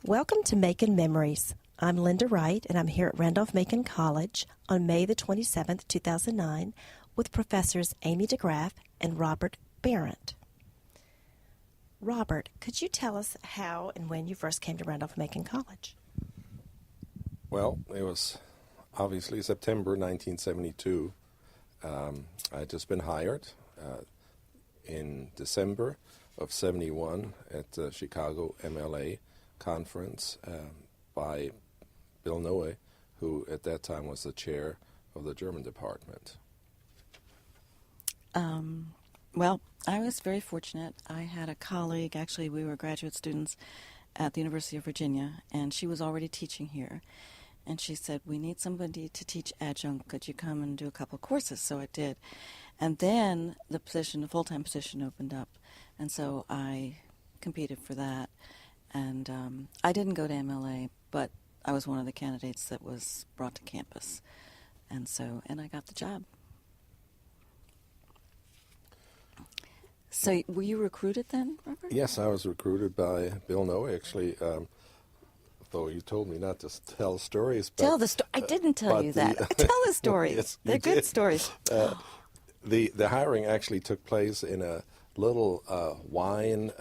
Welcome to Macon Memories. I'm Lynda Wright, and I'm here at Randolph-Macon College on May the 27th, 2009, with Professors Amy DeGraff and Robert Baerent. Robert, could you tell us how and when you first came to Randolph-Macon College? Well, it was obviously September 1972. I had just been hired in December of 71 at the Chicago MLA conference by Bill Noe, who at that time was the chair of the German department. Well, I was very fortunate. I had a colleague, actually we were graduate students at the University of Virginia, and she was already teaching here. And she said, we need somebody to teach adjunct. Could you come and do a couple of courses? So I did. And then the full-time position opened up. And so I competed for that. And I didn't go to MLA, but I was one of the candidates that was brought to campus. And I got the job. So were you recruited then, Robert? Yes, I was recruited by Bill Noe, actually. Though you told me not to tell stories. But, tell the story. I didn't tell you that. Tell the stories. Yes, they're good did. stories. The hiring actually took place in a little wine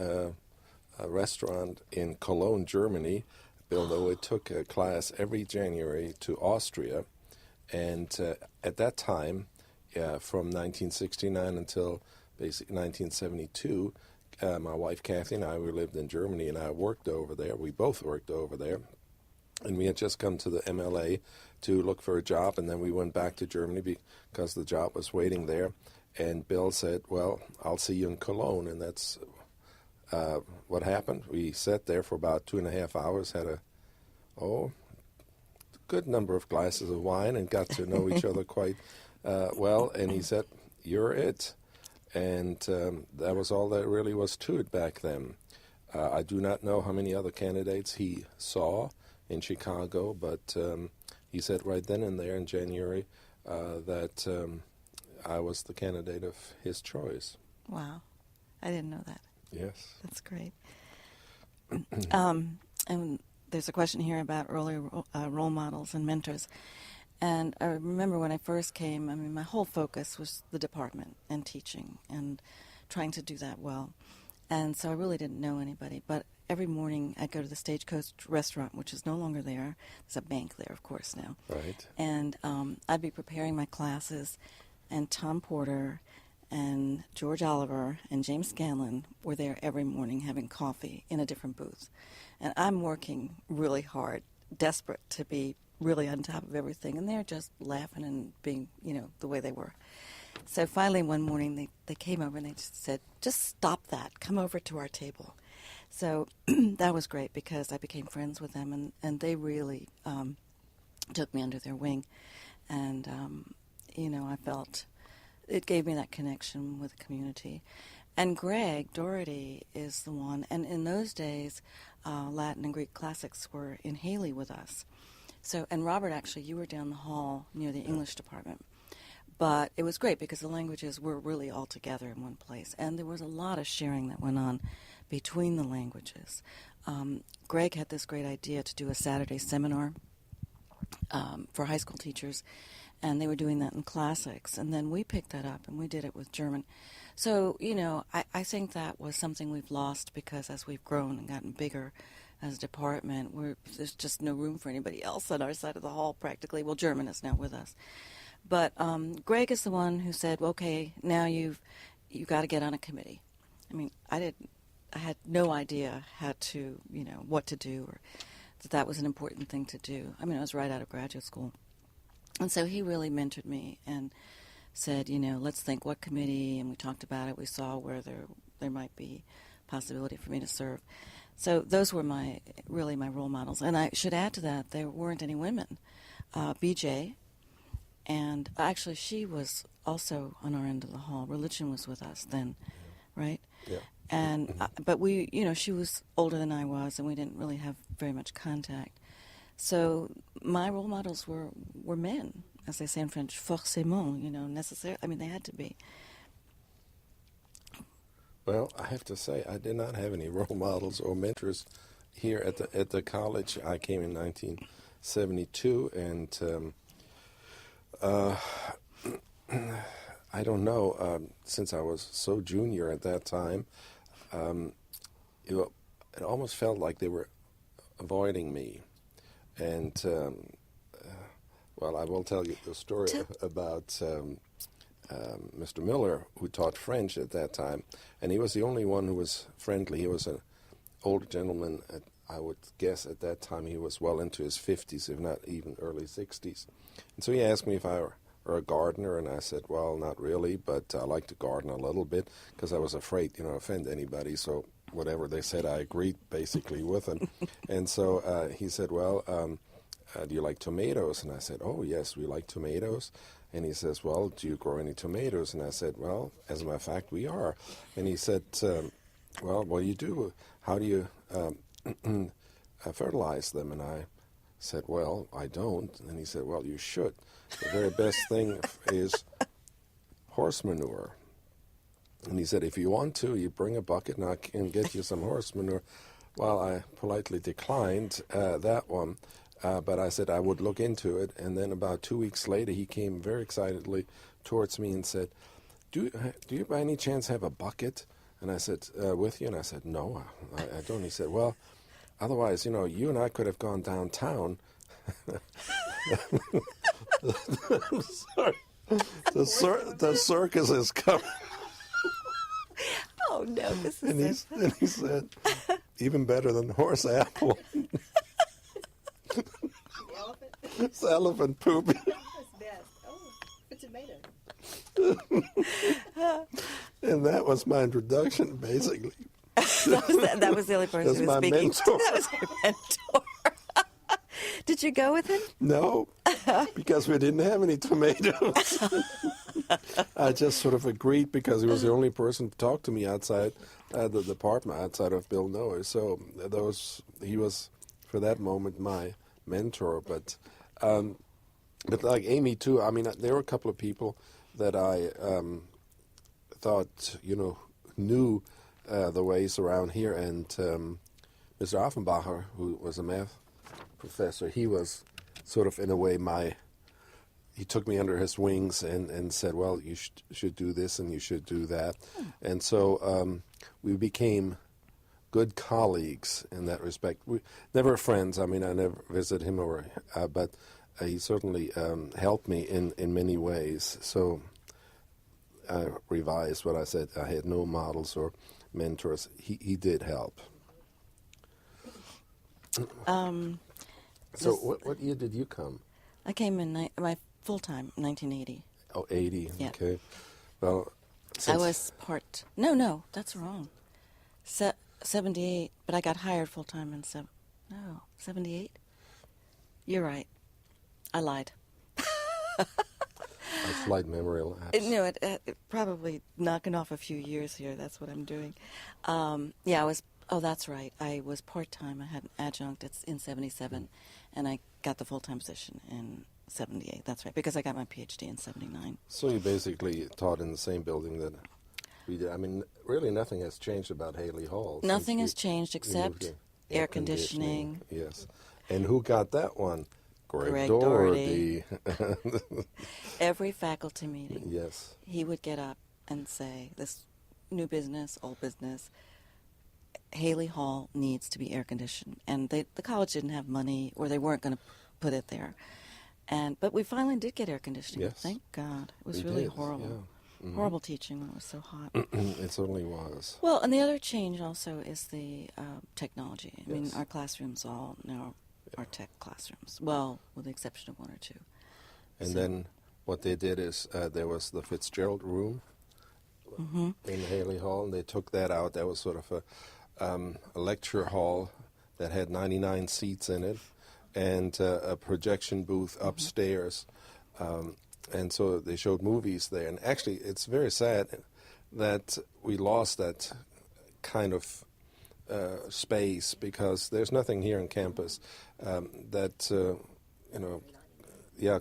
restaurant in Cologne, Germany. Bill Noe took a class every January to Austria. And at that time, from 1969 until basically 1972, my wife Kathy and I, we lived in Germany, and I worked over there. We both worked over there. And we had just come to the MLA to look for a job, and then we went back to Germany because the job was waiting there. And Bill said, well, I'll see you in Cologne. And that's what happened. We sat there for about 2.5 hours, had a good number of glasses of wine, and got to know each other quite well. And he said, you're it. And that was all there really was to it back then. I do not know how many other candidates he saw in Chicago, but he said right then and there in January that I was the candidate of his choice. Wow. I didn't know that. Yes. That's great. And there's a question here about early role models and mentors. And I remember when I first came, my whole focus was the department and teaching and trying to do that well. And so I really didn't know anybody. But every morning I'd go to the Stagecoach restaurant, which is no longer there. There's a bank there, of course, now. Right. And I'd be preparing my classes, and Tom Porter and George Oliver and James Scanlon were there every morning having coffee in a different booth. And I'm working really hard, desperate to be really on top of everything, and they're just laughing and being, the way they were. So finally one morning they came over and they just said, just stop that, come over to our table. So that was great because I became friends with them, and they really took me under their wing. And, I felt it gave me that connection with the community. And Greg Doherty is the one, and in those days Latin and Greek classics were in Haley with us. So, and Robert, actually, you were down the hall near the English department. But it was great because the languages were really all together in one place. And there was a lot of sharing that went on between the languages. Greg had this great idea to do a Saturday seminar for high school teachers. And they were doing that in classics. And then we picked that up and we did it with German. So, I think that was something we've lost because as we've grown and gotten bigger, as a department, there's just no room for anybody else on our side of the hall practically. Well, German is now with us. But Greg is the one who said, okay, now you got to get on a committee. I had no idea how to, what to do or that was an important thing to do. I was right out of graduate school. And so he really mentored me and said, let's think what committee, and we talked about it. We saw where there might be possibility for me to serve. So those were my role models. And I should add to that, there weren't any women. BJ, and actually she was also on our end of the hall. Religion was with us then, right? Yeah. And but she was older than I was, and we didn't really have very much contact. So my role models were men, as they say in French, forcément, necessarily. They had to be. Well, I have to say, I did not have any role models or mentors here at the college. I came in 1972, and I don't know, since I was so junior at that time, it almost felt like they were avoiding me. And, well, I will tell you the story about Mr. Miller, who taught French at that time, and he was the only one who was friendly. He was an older gentleman. I would guess at that time he was well into his 50s, if not even early 60s. And so he asked me if I were a gardener, and I said, well, not really, but I like to garden a little bit, because I was afraid, to offend anybody, so whatever they said, I agreed basically with them. And so he said, well, do you like tomatoes? And I said, oh, yes, we like tomatoes. And he says, well, do you grow any tomatoes? And I said, well, as a matter of fact, we are. And he said, well, what do you do? How do you fertilize them? And I said, well, I don't. And he said, well, you should. The very best thing is horse manure. And he said, if you want to, you bring a bucket and I can get you some horse manure. Well, I politely declined that one. But I said I would look into it, and then about 2 weeks later, he came very excitedly towards me and said, do you by any chance have a bucket? And I said, with you? And I said, no, I don't. He said, well, otherwise, you and I could have gone downtown. Sorry. The circus is coming. Oh, no, this is And he said, even better than horse apple. It's elephant poop. That's best. Oh, a tomato. And that was my introduction, basically. that was the only person That's who was my speaking. mentor. That was your mentor. Did you go with him? No, because we didn't have any tomatoes. I just sort of agreed because he was the only person to talk to me outside the department, outside of Bill Noah. So he was, for that moment, my mentor. But like Amy, too, I mean, there were a couple of people that I thought, knew the ways around here. And Mr. Offenbacher, who was a math professor, he was sort of, in a way, he took me under his wings and said, well, you should do this and you should do that. And so we became good colleagues in that respect. We never friends. I mean, I never visited him, but he certainly helped me in many ways. So I revised what I said. I had no models or mentors. He did help. So what year did you come? I came in my full-time, 1980. Oh, 80. Yeah. Okay. Well, I was No, that's wrong. 78, but I got hired full-time in 78? You're right. I lied. A slight memory lapse. No, it probably knocking off a few years here. That's what I'm doing. Yeah, I was. Oh, that's right. I was part-time. I had an adjunct in 77, and I got the full-time position in 78. That's right, because I got my PhD in 79. So you basically taught in the same building that we did. I mean, really nothing has changed about Haley Hall. Nothing has changed except air conditioning. Yes. And who got that one? Greg Doherty. Every faculty meeting, Yes. he would get up and say, this new business, old business, Haley Hall needs to be air conditioned. And the college didn't have money, or they weren't going to put it there. But we finally did get air conditioning. Yes. Thank God. It was We really did, horrible. yeah. Mm-hmm. Horrible teaching when it was so hot. It certainly was. Well, and the other change also is the technology. I mean, Yes. our classrooms all now are tech classrooms. Well, with the exception of one or two. And then what they did is there was the Fitzgerald room in Haley Hall, and they took that out. That was sort of a lecture hall that had 99 seats in it, and a projection booth upstairs. And so they showed movies there. And actually, it's very sad that we lost that kind of space, because there's nothing here on campus that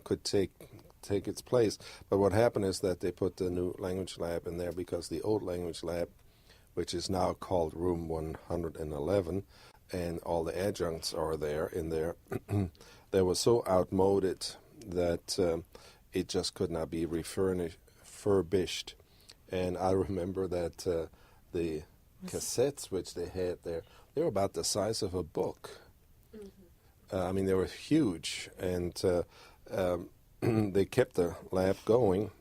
could take its place. But what happened is that they put the new language lab in there, because the old language lab, which is now called room 111, and all the adjuncts are there in there, they were so outmoded that it just could not be refurbished. And I remember that the cassettes which they had there, they were about the size of a book. I mean, they were huge, and they kept the lab going,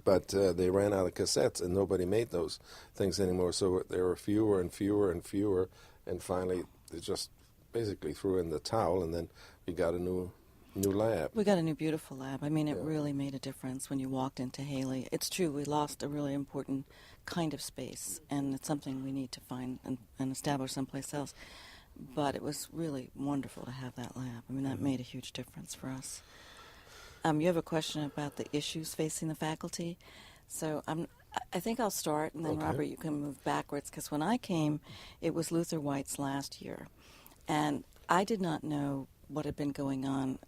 but they ran out of cassettes, and nobody made those things anymore. So there were fewer and fewer and fewer, and finally they just basically threw in the towel, and then we got a new lab. We got a new beautiful lab. I mean, it really made a difference when you walked into Haley. It's true, we lost a really important kind of space, and it's something we need to find and establish someplace else. But it was really wonderful to have that lab. I mean, that made a huge difference for us. You have a question about the issues facing the faculty. So I think I'll start, and then, Okay. Robert, you can move backwards, because when I came, it was Luther White's last year. And I did not know what had been going on.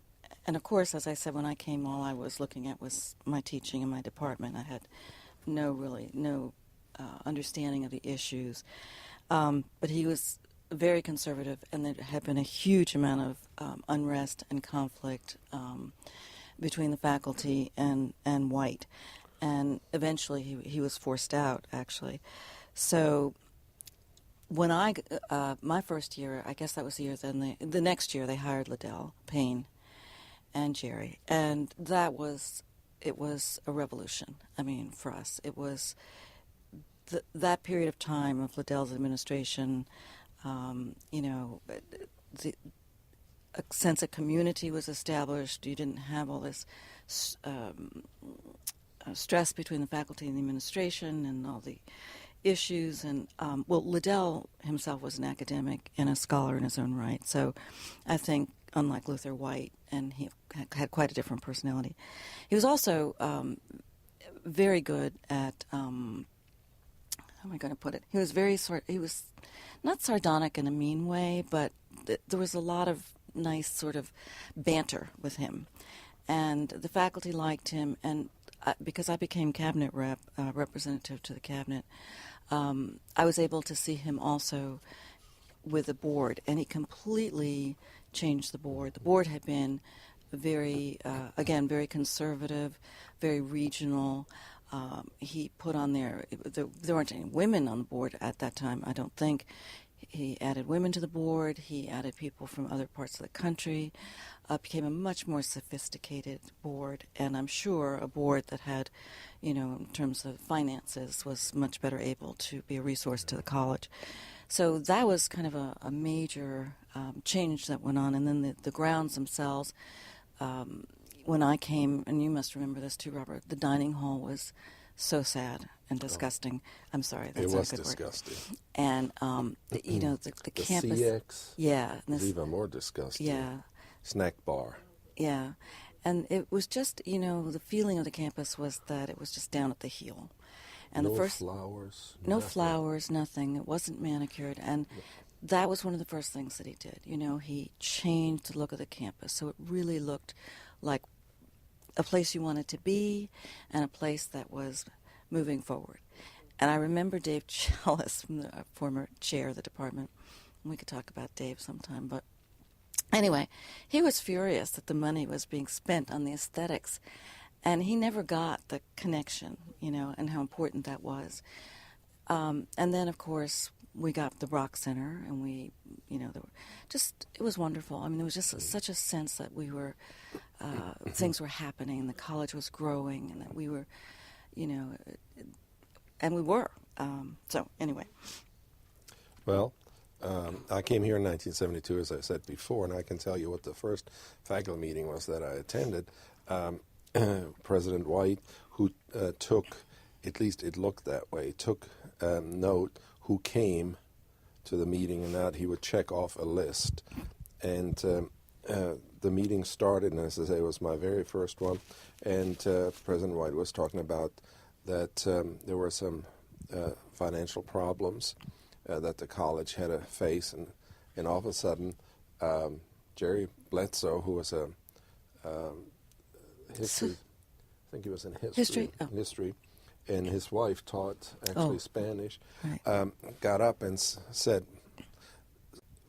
And, of course, as I said, when I came, all I was looking at was my teaching in my department. I had no understanding of the issues. But he was very conservative, and there had been a huge amount of unrest and conflict between the faculty and White. And eventually he was forced out, actually. So when my first year, I guess that was the year, then the next year they hired Liddell Payne and Jerry. And it was a revolution. I mean, for us, it was that period of time of Liddell's administration. A sense of community was established. You didn't have all this stress between the faculty and the administration and all the issues. And, Liddell himself was an academic and a scholar in his own right. So I think, unlike Luther White, and he had quite a different personality, he was also very good at, how am I going to put it? He was not sardonic in a mean way, but there was a lot of nice sort of banter with him. And the faculty liked him, and because I became cabinet representative to the cabinet, I was able to see him also with the board, and he completely changed the board. The board had been very conservative, very regional. He put on there weren't any women on the board at that time, I don't think. He added women to the board. He added people from other parts of the country. Became a much more sophisticated board, and I'm sure a board that had, in terms of finances, was much better able to be a resource to the college. So that was kind of a major change that went on. And then the grounds themselves, when I came, and you must remember this too, Robert, the dining hall was so sad and disgusting. I'm sorry, that's not a good disgusting. word. And the campus, CX, yeah, was even more disgusting. yeah, Snack bar. yeah, and it was just the feeling of the campus was that it was just down at the heel, and no the first flowers. no nothing. flowers, nothing. It wasn't manicured, and that was one of the first things that he did. He changed the look of the campus, so it really looked like a place you wanted to be and a place that was moving forward. And I remember Dave Challis, from the former chair of the department. We could talk about Dave sometime, but anyway, he was furious that the money was being spent on the aesthetics, and he never got the connection, and how important that was. And then, of course, we got the Rock Center, and it was wonderful. I mean, there was just such a sense that we were, things were happening, the college was growing, and that we were, and we were. So, anyway. Well, I came here in 1972, as I said before, and I can tell you what the first faculty meeting was that I attended. President White, who took, at least it looked that way, took note who came to the meeting, and that he would check off a list. And the meeting started, and as I say, it was my very first one, and President White was talking about that there were some financial problems that the college had to face, and all of a sudden, Jerry Bledsoe, who was a history, I think he was in history, and his wife taught actually Spanish, Right. got up and said,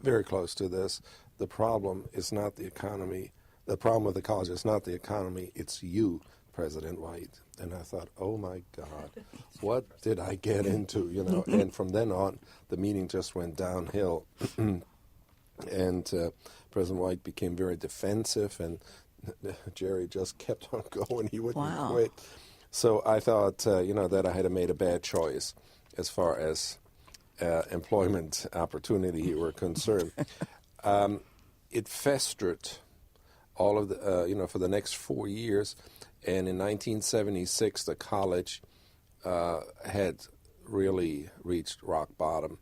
very close to this. The problem is not the economy. The problem with the college is not the economy. It's you, President White. And I thought, oh my God, what did I get into? You know. And from then on, the meeting just went downhill. And President White became very defensive, and Jerry just kept on going. He wouldn't quit. So I thought, that I had made a bad choice as far as employment opportunity were concerned. It festered all of the, for the next 4 years. And in 1976, the college had really reached rock bottom.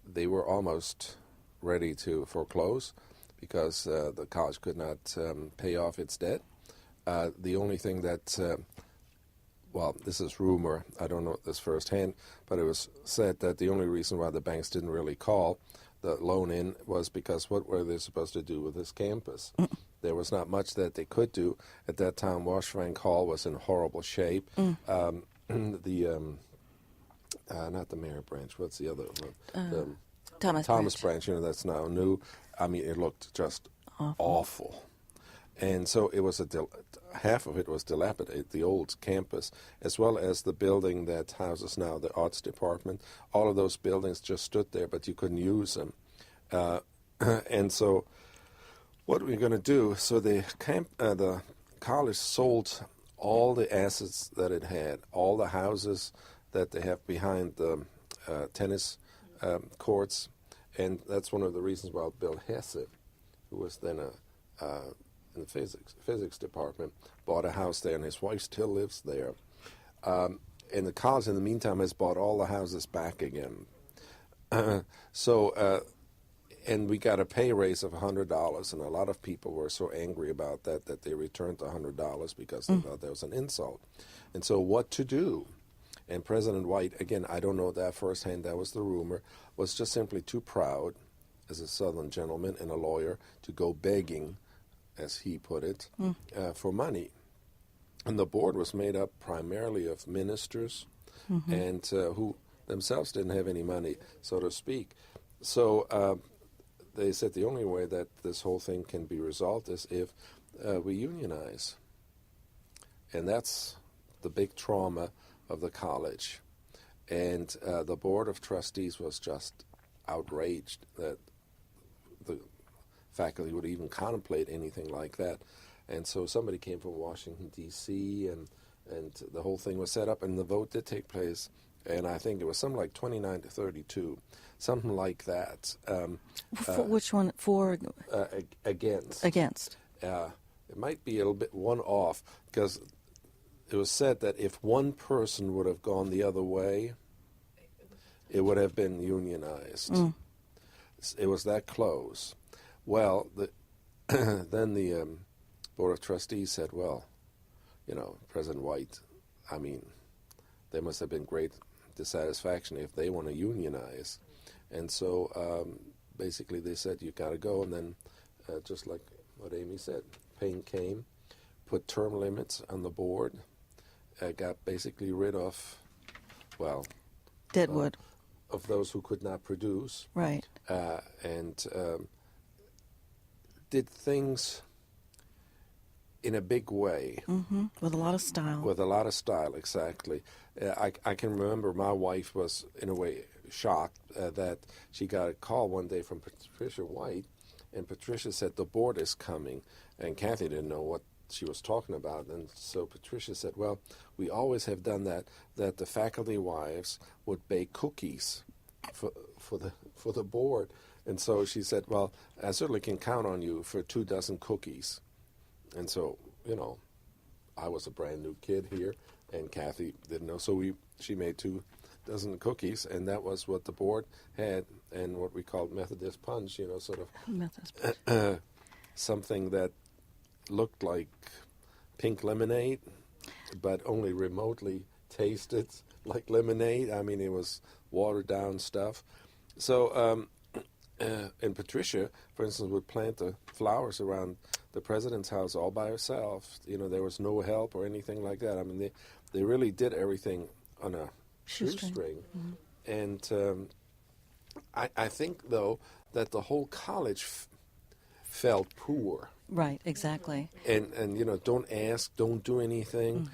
They were almost ready to foreclose because the college could not pay off its debt. The only thing that, this is rumor, I don't know this firsthand, but it was said that the only reason why the banks didn't really call the loan in was because what were they supposed to do with this campus? There was not much that they could do. At that time, Washbank Hall was in horrible shape. Not the Mayor Branch, what's the other one? Thomas Branch, that's now new. I mean, it looked just awful. And so it was half of it was dilapidated, the old campus, as well as the building that houses now the arts department. All of those buildings just stood there, but you couldn't use them. And so what we're going to do, so the college sold all the assets that it had, all the houses that they have behind the tennis courts, and that's one of the reasons why Bill Hesse, who was then in the physics department, bought a house there, and his wife still lives there. And the college, in the meantime, has bought all the houses back again. And we got a pay raise of $100, and a lot of people were so angry about that they returned the $100 because they thought that was an insult. And so what to do? And President White, again, I don't know that firsthand, that was the rumor, was just simply too proud as a Southern gentleman and a lawyer to go begging, as he put it, for money. And the board was made up primarily of ministers and who themselves didn't have any money, so to speak. So they said the only way that this whole thing can be resolved is if we unionize. And that's the big trauma of the college. And the board of trustees was just outraged that the faculty would even contemplate anything like that. And so somebody came from Washington, D.C., and the whole thing was set up, and the vote did take place. And I think it was something like 29 to 32, something like that. For which one? For? Against. Against. It might be a little bit one off, because it was said that if one person would have gone the other way, it would have been unionized. It was that close. Well, then the Board of Trustees said, well, President White, I mean, there must have been great dissatisfaction if they want to unionize. And so basically they said, you got to go. And then just like what Amy said, Payne came, put term limits on the board, got basically rid of, Deadwood. Of those who could not produce. Right. And did things in a big way. With a lot of style. With a lot of style, exactly. I can remember my wife was, in a way, shocked that she got a call one day from Patricia White, and Patricia said, the board is coming. And Kathy didn't know what she was talking about. And so Patricia said, well, we always have done that the faculty wives would bake cookies for the board. And so she said, well, I certainly can count on you for 24 cookies. And so, I was a brand new kid here, and Kathy didn't know. So she made 24 cookies, and that was what the board had, and what we called Methodist punch, sort of Methodist punch. Something that looked like pink lemonade, but only remotely tasted like lemonade. I mean, it was watered down stuff. So, and Patricia, for instance, would plant the flowers around the president's house all by herself. There was no help or anything like that. I mean, they really did everything on a shoestring. And I think, though, that the whole college felt poor. Right, exactly. And don't ask, don't do anything.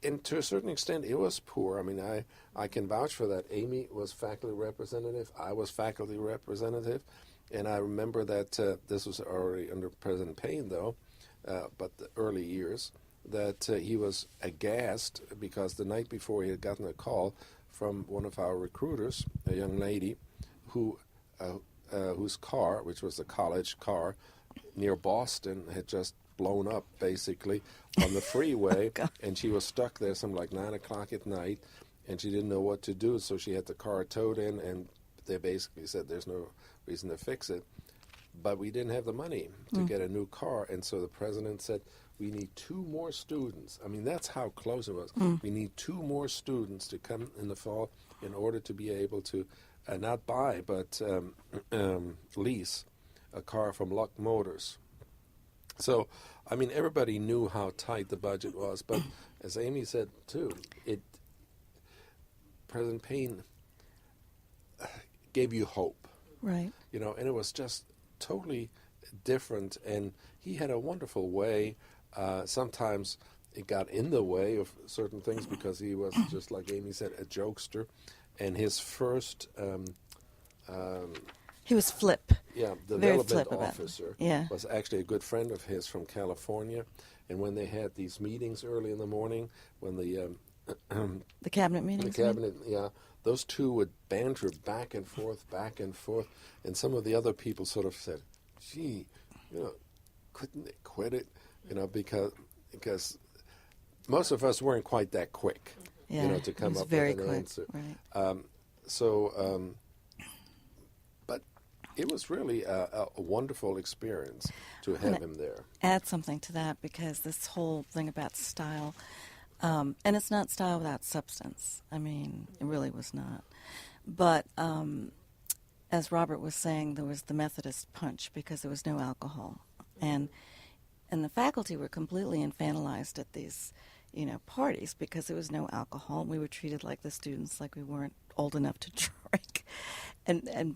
And to a certain extent, it was poor. I mean, I can vouch for that. Amy was faculty representative. I was faculty representative. And I remember that this was already under President Payne, though, but the early years, that he was aghast because the night before he had gotten a call from one of our recruiters, a young lady, whose car, which was a college car, near Boston, had just blown up, basically, on the freeway, and she was stuck there something like 9 o'clock at night, and she didn't know what to do, so she had the car towed in, and they basically said there's no reason to fix it. But we didn't have the money to get a new car, and so the president said, we need 2 more students. I mean, that's how close it was. We need 2 more students to come in the fall in order to be able to not buy, but lease a car from Luck Motors. So, I mean, everybody knew how tight the budget was, but as Amy said, too, President Payne gave you hope. Right. And it was just totally different, and he had a wonderful way. Sometimes it got in the way of certain things because he was, just like Amy said, a jokester. And his first... he was flip. Yeah, the Very development flip officer was actually a good friend of his from California. And when they had these meetings early in the morning, when the cabinet meetings? Those two would banter back and forth, and some of the other people sort of said, gee, couldn't they quit it? Because most of us weren't quite that quick, to come up with an answer. Right. But it was really a wonderful experience to have him there. Add something to that, because this whole thing about style, and it's not style without substance. I mean, it really was not. But as Robert was saying, there was the Methodist punch because there was no alcohol. And the faculty were completely infantilized at these, parties because there was no alcohol. And we were treated like the students, like we weren't old enough to drink and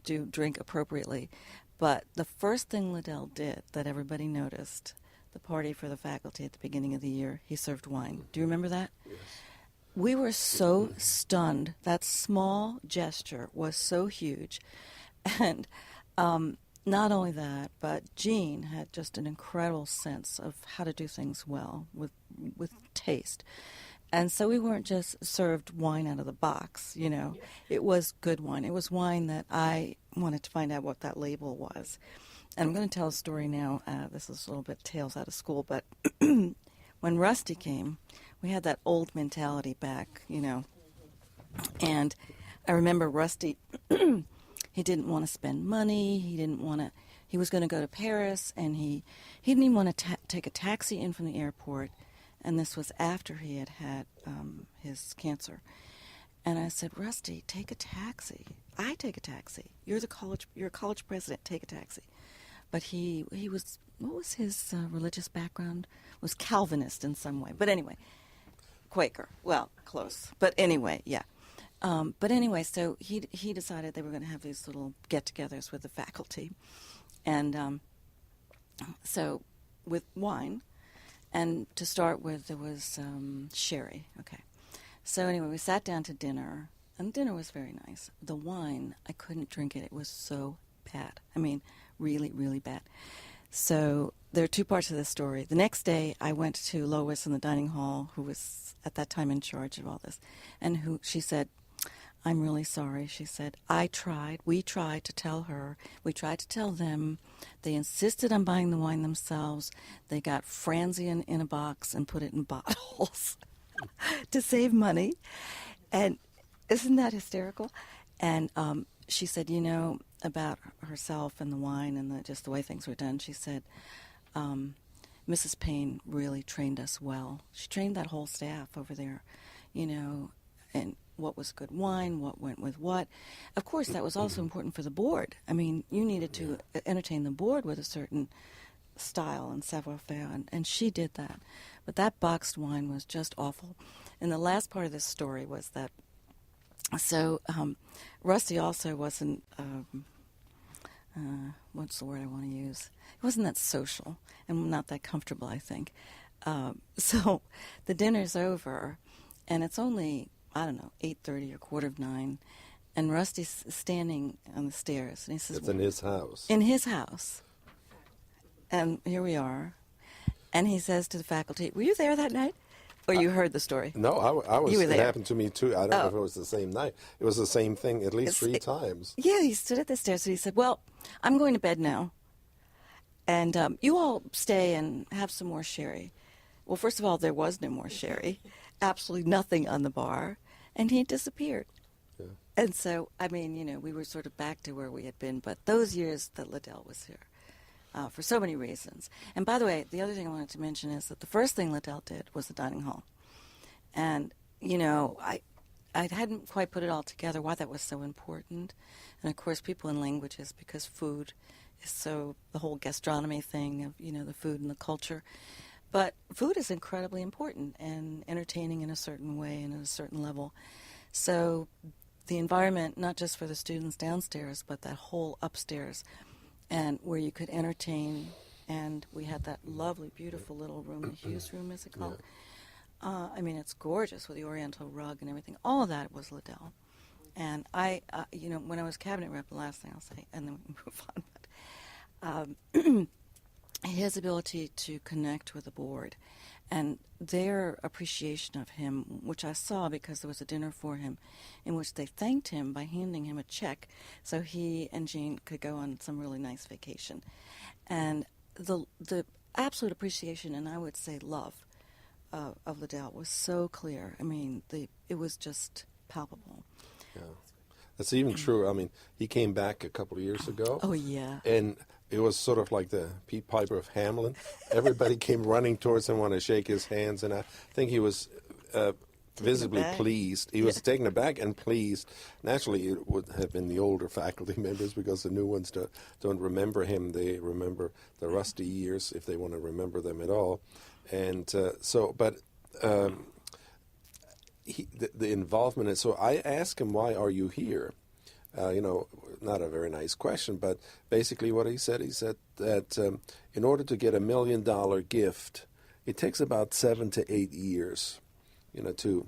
do drink appropriately. But the first thing Liddell did that everybody noticed, the party for the faculty at the beginning of the year, he served wine. Do you remember that? Yes. We were so stunned. That small gesture was so huge. And not only that, but Jean had just an incredible sense of how to do things well with taste. And so we weren't just served wine out of the box, It was good wine. It was wine that I wanted to find out what that label was. And I'm going to tell a story now. This is a little bit tales out of school, but when Rusty came, we had that old mentality back, And I remember Rusty, he didn't want to spend money. He was going to go to Paris, and he didn't even want to take a taxi in from the airport. And this was after he had his cancer. And I said, Rusty, take a taxi. I take a taxi. You're a college president. Take a taxi. But he was, what was his religious background? Was Calvinist in some way. But anyway, Quaker. Well, close. But anyway, yeah. So he decided they were going to have these little get-togethers with the faculty. And so with wine, and to start with, there was sherry. Okay. So anyway, we sat down to dinner, and dinner was very nice. The wine, I couldn't drink it. It was so bad. I mean, really, really bad. So there are 2 parts of this story. The next day, I went to Lois in the dining hall, who was at that time in charge of all this, and she said, I'm really sorry. She said, we tried to tell her, we tried to tell them. They insisted on buying the wine themselves. They got Franzian in a box and put it in bottles to save money. And isn't that hysterical? And she said, about herself and the wine and just the way things were done, she said, Mrs. Payne really trained us well. She trained that whole staff over there, and what was good wine, what went with what. Of course, that was also important for the board. I mean, you needed to entertain the board with a certain style and savoir-faire, and she did that. But that boxed wine was just awful. And the last part of this story was that So Rusty also wasn't, what's the word I want to use? He wasn't that social and not that comfortable, I think. So the dinner's over, and it's only, I don't know, 8:30 or 8:45, and Rusty's standing on the stairs, and he says, It's in his house. in his house. And here we are. And he says to the faculty, were you there that night? Or you heard the story? No, I was. You were It there. happened to me too. I don't know if it was the same night. It was the same thing at least three times. Yeah, he stood at the stairs and he said, well, I'm going to bed now. And you all stay and have some more sherry. Well, first of all, there was no more sherry. Absolutely nothing on the bar. And he disappeared. Yeah. And so, I mean, you know, we were sort of back to where we had been. But those years that Liddell was here, for so many reasons. And by the way, the other thing I wanted to mention is that the first thing Liddell did was the dining hall. And, you know, I hadn't quite put it all together why that was so important. And, of course, people in languages, because food is so, the whole gastronomy thing of, you know, the food and the culture. But food is incredibly important and entertaining in a certain way and at a certain level. So the environment, not just for the students downstairs, but that whole upstairs, and where you could entertain, and we had that lovely, beautiful little room, the Hughes room, is it called? Yeah. I mean, it's gorgeous with the Oriental rug and everything. All of that was Liddell. And I, you know, when I was cabinet rep, the last thing I'll say, and then we move on, but his ability to connect with the board and their appreciation of him, which I saw because there was a dinner for him in which they thanked him by handing him a check so he and Jean could go on some really nice vacation. And the absolute appreciation, and I would say love, of Liddell was so clear. I mean, it was just palpable. Yeah. That's even true. I mean, he came back a couple of years ago. Oh, yeah. And it was sort of like the Pete Piper of Hamelin. Everybody came running towards him, wanted to shake his hands, and I think he was visibly pleased. He was taken aback and pleased. Naturally, it would have been the older faculty members because the new ones don't remember him. They remember the rusty years, if they want to remember them at all. And the involvement is, so I asked him, why are you here? You know, not a very nice question, but basically what he said that in order to get $1 million gift, it takes about 7 to 8 years, you know, to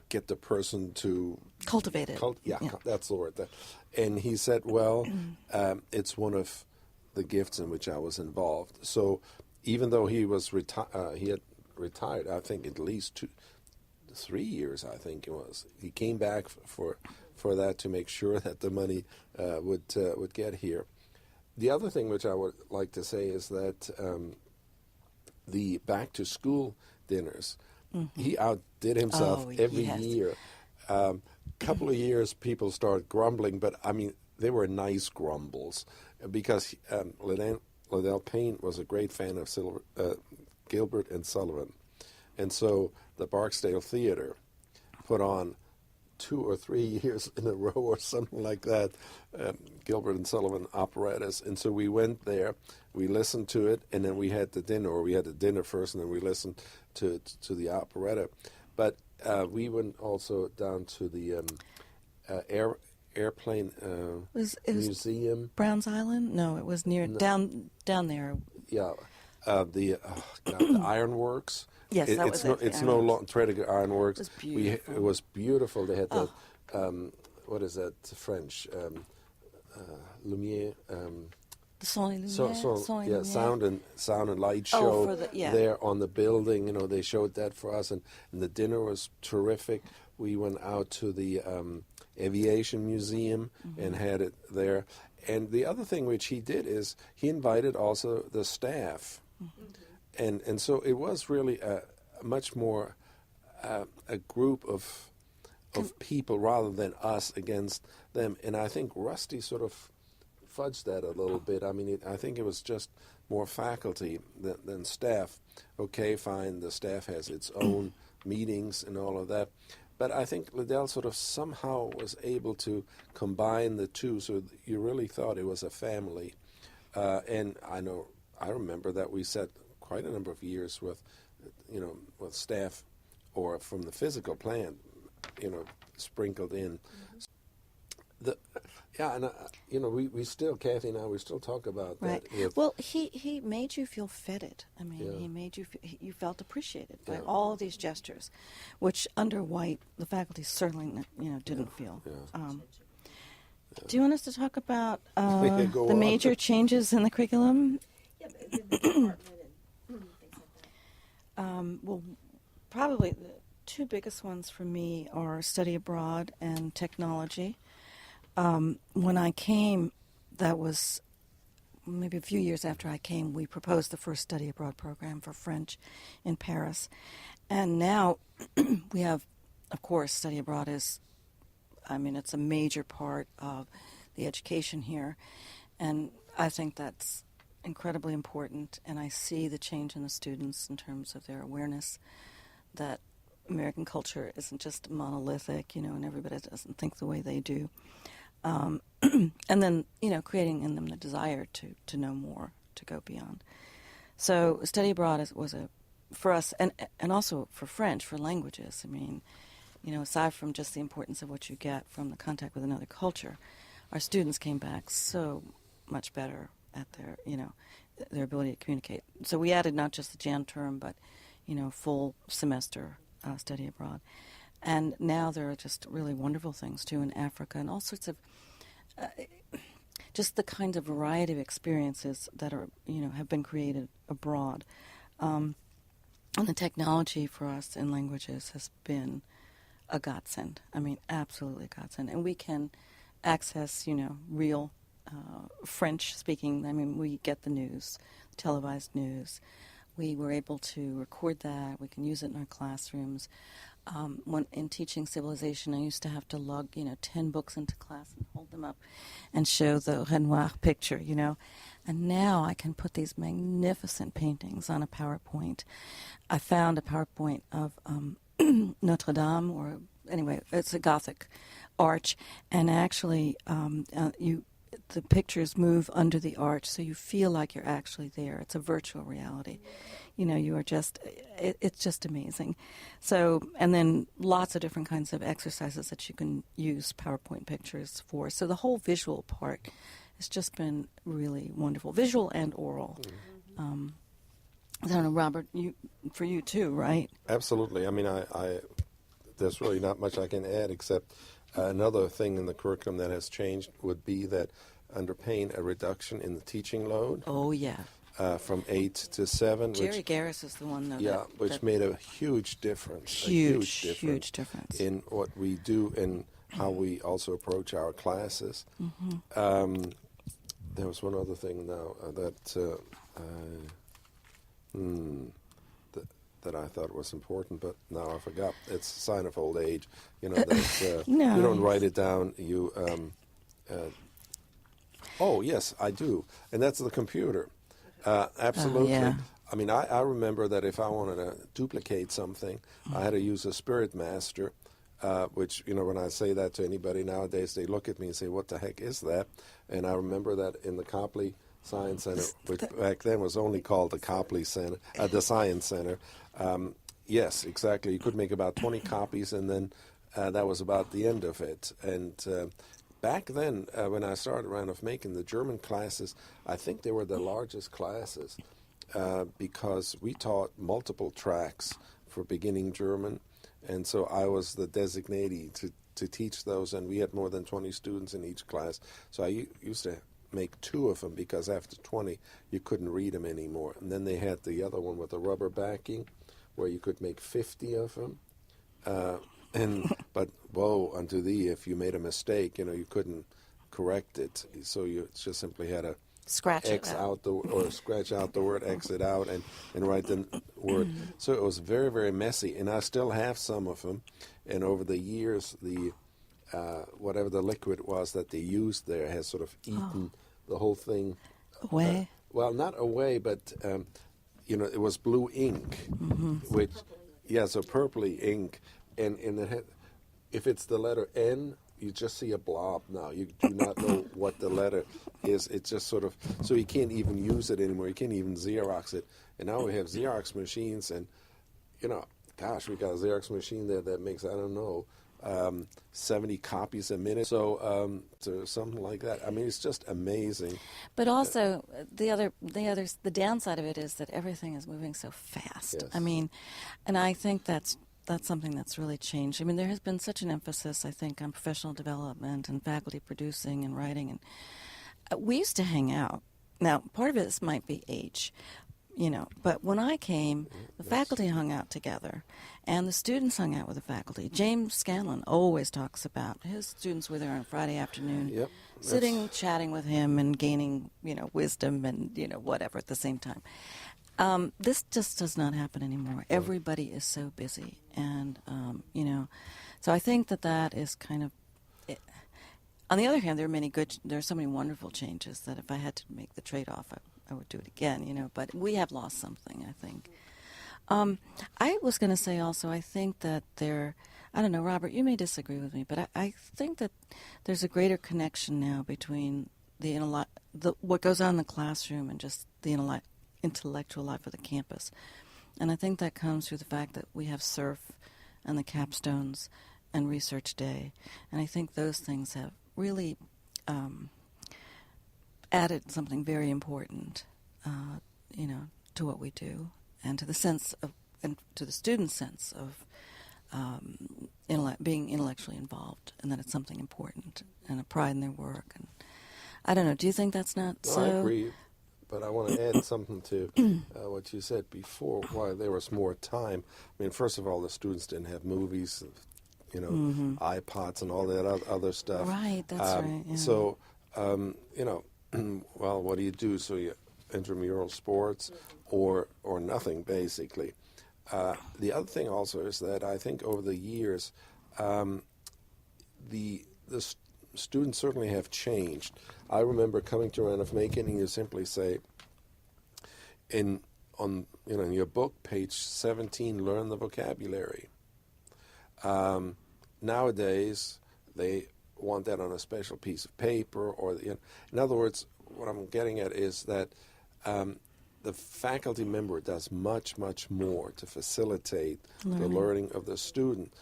get the person to cultivate it. That's the word. And he said, well, it's one of the gifts in which I was involved. So even though he was he had retired, I think at least 3 years, I think it was. He came back for that to make sure that the money would get here. The other thing which I would like to say is that the back to school dinners, he outdid himself every year. Couple of years, people started grumbling, but I mean they were nice grumbles because Liddell Payne was a great fan of Gilbert and Sullivan. And so the Barksdale Theater put on 2 or 3 years in a row or something like that, Gilbert and Sullivan operettas. And so we went there, we listened to it, and then we had the dinner, or we had the dinner first, and then we listened to the operetta. But we went also down to the airplane museum. Browns Island? No, it was near down there. Yeah, the ironworks. Yes, it's no long Tredegar Ironworks. It was beautiful. It was beautiful. They had that. What is that French? Lumiere. The Son Lumiere. Sound and light show there on the building. You know, they showed that for us, and the dinner was terrific. We went out to the aviation museum and had it there. And the other thing which he did is he invited also the staff. And so it was really a much more a group of people rather than us against them. And I think Rusty sort of fudged that a little bit. I mean, I think it was just more faculty than staff. Okay, fine, the staff has its own meetings and all of that. But I think Liddell sort of somehow was able to combine the two, so you really thought it was a family. And I remember that we sat quite a number of years with staff or from the physical plant, sprinkled in. The, yeah, and we still, Kathy and I, we still talk about Right. that. Well, he made you feel feted. I mean, Yeah. he made you you felt appreciated by Yeah. all these gestures, which under White the faculty certainly didn't feel. Yeah. Do you want us to talk about Yeah, go the on. major changes in the curriculum? Yeah, the department and things like that. Well, probably the two biggest ones for me are study abroad and technology. When I came, that was maybe a few years after I came, we proposed the first study abroad program for French in Paris. And now we have, of course, study abroad is, it's a major part of the education here. And I think that's incredibly important. And I see the change in the students in terms of their awareness that American culture isn't just monolithic, and everybody doesn't think the way they do. And then, creating in them the desire to know more, to go beyond. So study abroad was for us, and also for French, for languages. Aside from just the importance of what you get from the contact with another culture, our students came back so much better at their ability to communicate. So we added not just the Jan term, but, full semester study abroad. And now there are just really wonderful things, too, in Africa, and all sorts of just the kind of variety of experiences that are, have been created abroad. And the technology for us in languages has been a godsend. Absolutely a godsend. And we can access, real French speaking. We get the news, televised news. We were able to record that. We can use it in our classrooms. When in teaching civilization, I used to have to lug, 10 books into class and hold them up and show the Renoir picture, And now I can put these magnificent paintings on a PowerPoint. I found a PowerPoint of Notre Dame, or anyway, it's a Gothic arch, and actually the pictures move under the arch, so you feel like you're actually there. It's a virtual reality. You are just, it's just amazing. So, and then lots of different kinds of exercises that you can use PowerPoint pictures for. So the whole visual part has just been really wonderful, visual and oral. I don't know, Robert, for you too, right? Absolutely. I there's really not much I can add except another thing in the curriculum that has changed would be that under Payne, a reduction in the teaching load. Oh, yeah. From 8 to 7. Jerry Garris is the one, though. Yeah, which made a huge difference. Huge difference. In what we do and how we also approach our classes. There was one other thing now that I thought was important, but now I forgot. It's a sign of old age. That No. you don't write it down. Oh, yes, I do. And that's the computer. Absolutely. Yeah. I remember that if I wanted to duplicate something, I had to use a Spirit Master, which, when I say that to anybody nowadays, they look at me and say, what the heck is that? And I remember that in the Copley Science Center, which back then was only called the Copley Center, the Science Center. Yes, exactly. You could make about 20 copies, and then that was about the end of it. And back then, when I started Randolph Macon, the German classes, I think they were the largest classes because we taught multiple tracks for beginning German, and so I was the designatee to teach those, and we had more than 20 students in each class. So I used to make 2 of them because after 20, you couldn't read them anymore. And then they had the other one with the rubber backing where you could make 50 of them. But woe unto thee if you made a mistake, you couldn't correct it. So you just simply had to Scratch X it out or scratch out the word, X it out, and write the word. So it was very, very messy, and I still have some of them. And over the years, the whatever the liquid was that they used there has sort of eaten the whole thing away. Well, not away, but it was blue ink, which so purpley ink, and it had, if it's the letter N, you just see a blob now. You do not know what the letter is. It's just sort of, so you can't even use it anymore. You can't even Xerox it. And now we have Xerox machines, and, gosh, we got a Xerox machine there that makes, I don't know, 70 copies a minute, so something like that. I mean, it's just amazing. But also, the downside of it is that everything is moving so fast. Yes. I mean, and I think that's something that's really changed. I mean, there has been such an emphasis, I think, on professional development and faculty producing and writing. And we used to hang out. Now, part of this might be age, but when I came, the faculty hung out together, and the students hung out with the faculty. James Scanlon always talks about his students were there on a Friday afternoon, Yep, sitting, chatting with him, and gaining, wisdom and, whatever at the same time. This just does not happen anymore. Everybody is so busy, and, so I think that is kind of it. On the other hand, there are so many wonderful changes that if I had to make the trade-off, I would do it again, but we have lost something, I think. I was going to say also, I think that I don't know, Robert, you may disagree with me, but I think that there's a greater connection now between what goes on in the classroom and just the intellectual life of the campus. And I think that comes through the fact that we have SURF and the capstones and Research Day. And I think those things have really added something very important, to what we do, and to the sense of, and to the student's sense of being intellectually involved, and that it's something important and a pride in their work. And I don't know. Do you think that's not so? I agree, but I want to add something to what you said before. Why there was more time. I mean, first of all, the students didn't have movies, iPods and all that other stuff. Right. That's right. Yeah. So, well, what do you do? So you intramural sports or nothing, basically. The other thing also is that I think over the years, the students certainly have changed. I remember coming to Randolph Macon, and you simply say, in your book, page 17, learn the vocabulary. Nowadays, they want that on a special piece of paper, or in other words, what I'm getting at is that the faculty member does much, much more to facilitate the learning of the student.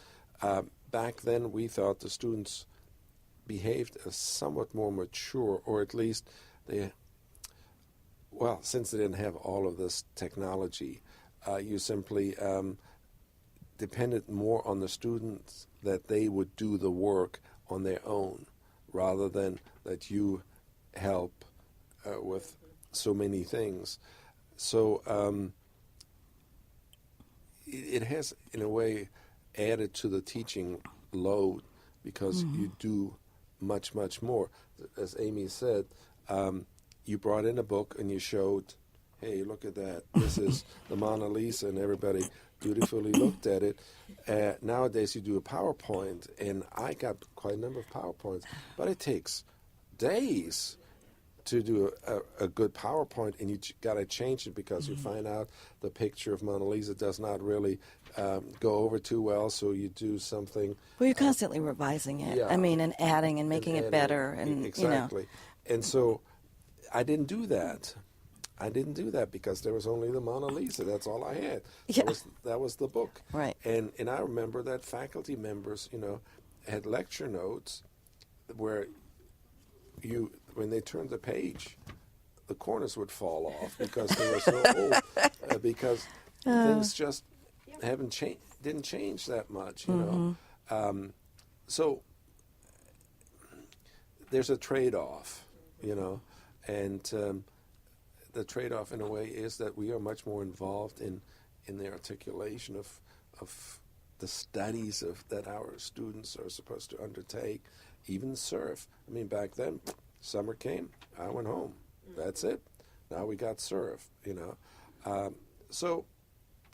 Back then, we thought the students behaved as somewhat more mature, or at least since they didn't have all of this technology, you simply depended more on the students that they would do the work on their own, rather than that you help with so many things. So it has, in a way, added to the teaching load, because you do much, much more. As Amy said, you brought in a book and you showed, hey, look at that. This is the Mona Lisa, and everybody dutifully looked at it. Nowadays, you do a PowerPoint, and I got quite a number of PowerPoints, but it takes days to do a good PowerPoint, and you got to change it because you find out the picture of Mona Lisa does not really go over too well, so you do something. Well, you're constantly revising it. Yeah. I mean, and adding and making it better. And exactly. And so I didn't do that. I didn't do that because there was only the Mona Lisa. That's all I had. Yeah. That was the book. Right. And I remember that faculty members, had lecture notes where when they turned the page, the corners would fall off because they were so old. Because things just didn't change that much, so there's a trade-off, and the trade-off in a way is that we are much more involved in the articulation of the studies that our students are supposed to undertake, even SURF. I mean, back then, summer came, I went home. That's it. Now we got SURF, So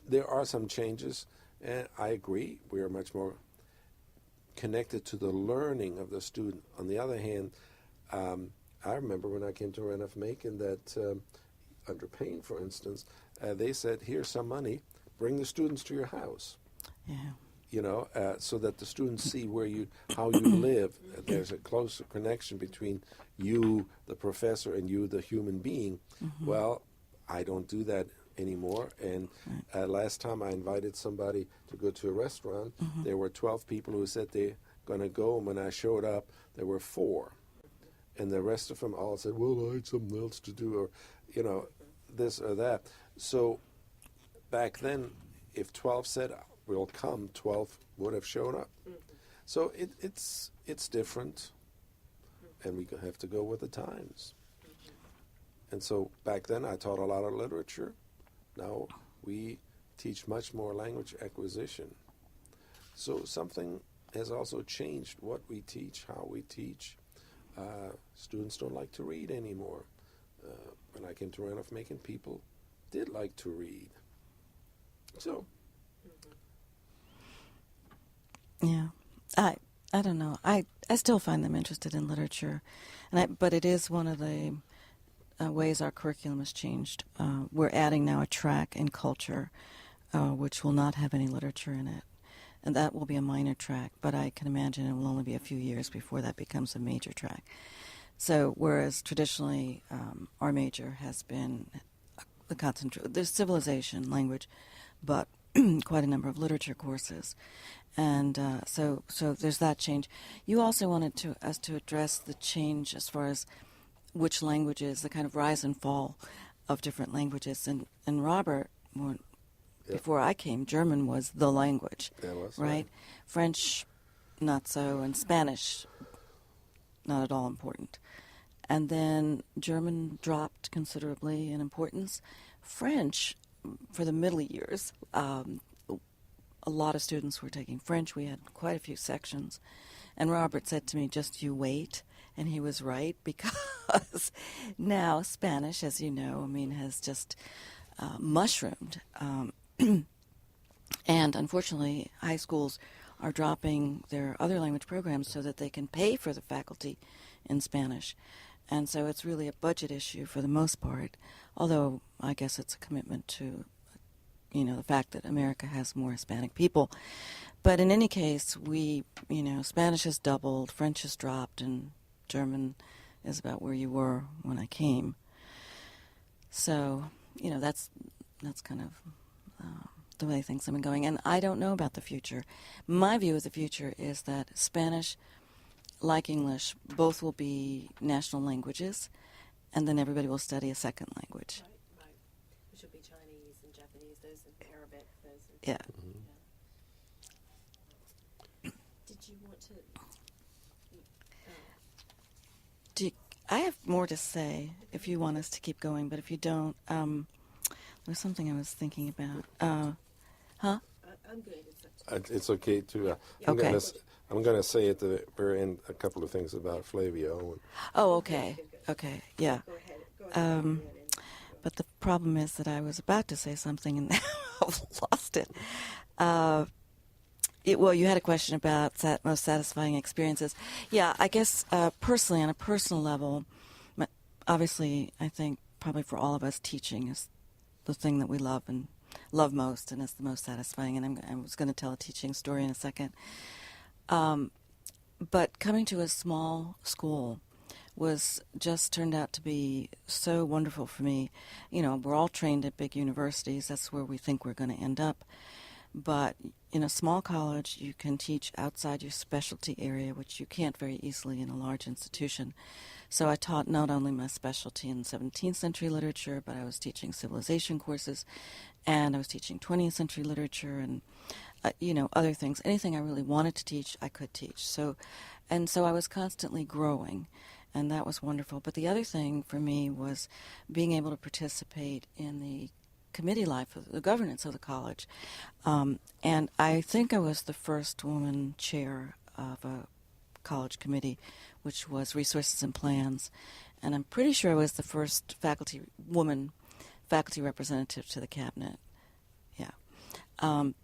there are some changes, and I agree. We are much more connected to the learning of the student. On the other hand, I remember when I came to Randolph Macon that under Payne, for instance, they said, here's some money, bring the students to your house. Yeah. So that the students see how you live. There's a closer connection between you, the professor, and you, the human being. Well, I don't do that anymore. And last time I invited somebody to go to a restaurant, there were 12 people who said they're going to go, and when I showed up, there were 4. And the rest of them all said, well, I had something else to do, or, this or that. So back then, if 12 said, we'll come, 12 would have shown up. So it's different, and we have to go with the times. And so back then, I taught a lot of literature. Now we teach much more language acquisition. So something has also changed what we teach, how we teach. Students don't like to read anymore. When I came to Randolph-Macon, people did like to read. So. Yeah. I don't know. I still find them interested in literature, but it is one of the ways our curriculum has changed. We're adding now a track in culture, which will not have any literature in it. And that will be a minor track, but I can imagine it will only be a few years before that becomes a major track. So whereas traditionally our major has been there's civilization, language, but quite a number of literature courses. And so there's that change. You also wanted us to address the change as far as which languages, the kind of rise and fall of different languages. And Robert, before I came, German was the language, right? French, not so, and Spanish, not at all important. And then German dropped considerably in importance. French, for the middle years, a lot of students were taking French. We had quite a few sections. And Robert said to me, just you wait. And he was right, because now Spanish, as you know, has just mushroomed. And unfortunately, high schools are dropping their other language programs so that they can pay for the faculty in Spanish. And so it's really a budget issue for the most part, although I guess it's a commitment to, the fact that America has more Hispanic people. But in any case, Spanish has doubled, French has dropped, and German is about where you were when I came. So, that's kind of the way things have been going. And I don't know about the future. My view of the future is that Spanish, like English, both will be national languages, and then everybody will study a second language. Right. Which will be Chinese and Japanese, those and Arabic, those. Yeah. Did you want to? I have more to say if you want us to keep going, but if you don't, there's something I was thinking about. I'm good. It's okay to. Okay. I'm going to say at the very end a couple of things about Flavio. Oh, okay. Okay, yeah. Go ahead. But the problem is that I was about to say something and I've lost it. Well, you had a question about most satisfying experiences. Yeah, I guess personally, on a personal level, obviously, I think probably for all of us, teaching is the thing that we love most, and it's the most satisfying. And I was going to tell a teaching story in a second. But coming to a small school was just turned out to be so wonderful for me. We're all trained at big universities. That's where we think we're going to end up. But in a small college, you can teach outside your specialty area, which you can't very easily in a large institution. So I taught not only my specialty in 17th century literature, but I was teaching civilization courses, and I was teaching 20th century literature, and other things. Anything I really wanted to teach, I could teach. So I was constantly growing, and that was wonderful. But the other thing for me was being able to participate in the committee life, of the governance of the college. And I think I was the first woman chair of a college committee, which was Resources and Plans. And I'm pretty sure I was the first woman faculty representative to the cabinet. Yeah. And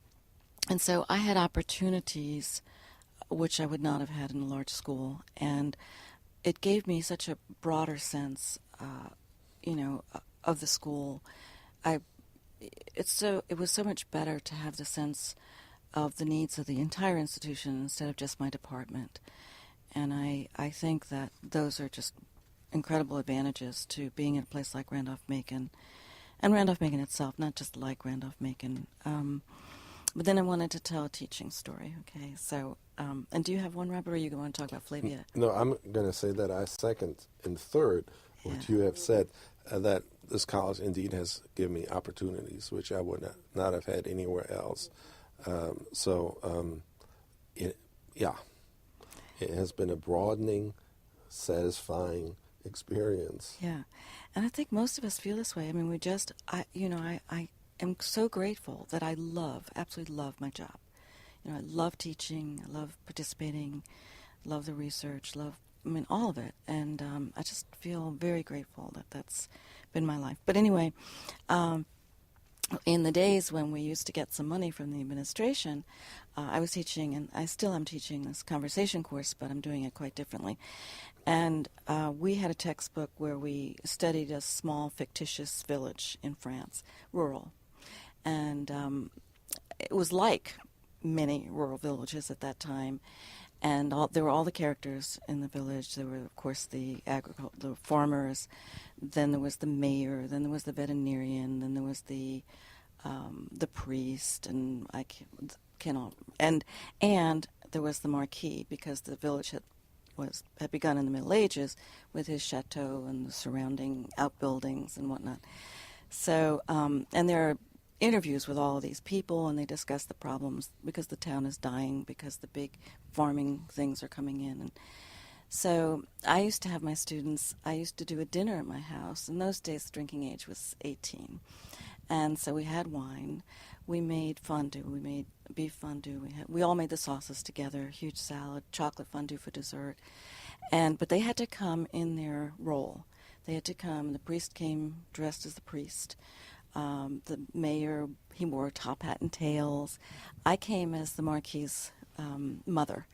so I had opportunities which I would not have had in a large school. And it gave me such a broader sense, of the school. It was so much better to have the sense of the needs of the entire institution instead of just my department. And I think that those are just incredible advantages to being in a place like Randolph-Macon. and Randolph-Macon itself, not just like Randolph-Macon. But then I wanted to tell a teaching story, okay? So, and do you have one, Robert, or are you going to talk about Flavia? No, I'm going to say that I second and third what you have said, that this college indeed has given me opportunities which I would not have had anywhere else. It has been a broadening, satisfying experience. Yeah, and I think most of us feel this way. I mean, I am so grateful that I absolutely love my job. You know, I love teaching, I love participating, love the research, all of it. And I just feel very grateful that that's been my life. But anyway, in the days when we used to get some money from the administration, I was teaching, and I still am teaching this conversation course, but I'm doing it quite differently. And we had a textbook where we studied a small fictitious village in France, rural. And it was like many rural villages at that time. And there were all the characters in the village. There were, of course, the farmers. Then there was the mayor. Then there was the veterinarian. Then there was the priest, and and there was the marquis, because the village had begun in the Middle Ages with his chateau and the surrounding outbuildings and whatnot. So, and there are interviews with all of these people, and they discuss the problems because the town is dying, because the big farming things are coming in. And so I used to have my students, I used to do a dinner at my house. In those days, the drinking age was 18. And so we had wine, we made fondue, we made beef fondue, we all made the sauces together, huge salad, chocolate fondue for dessert. But they had to come in their role. They had to come, the priest came dressed as the priest. The mayor, he wore a top hat and tails. I came as the Marquis's mother,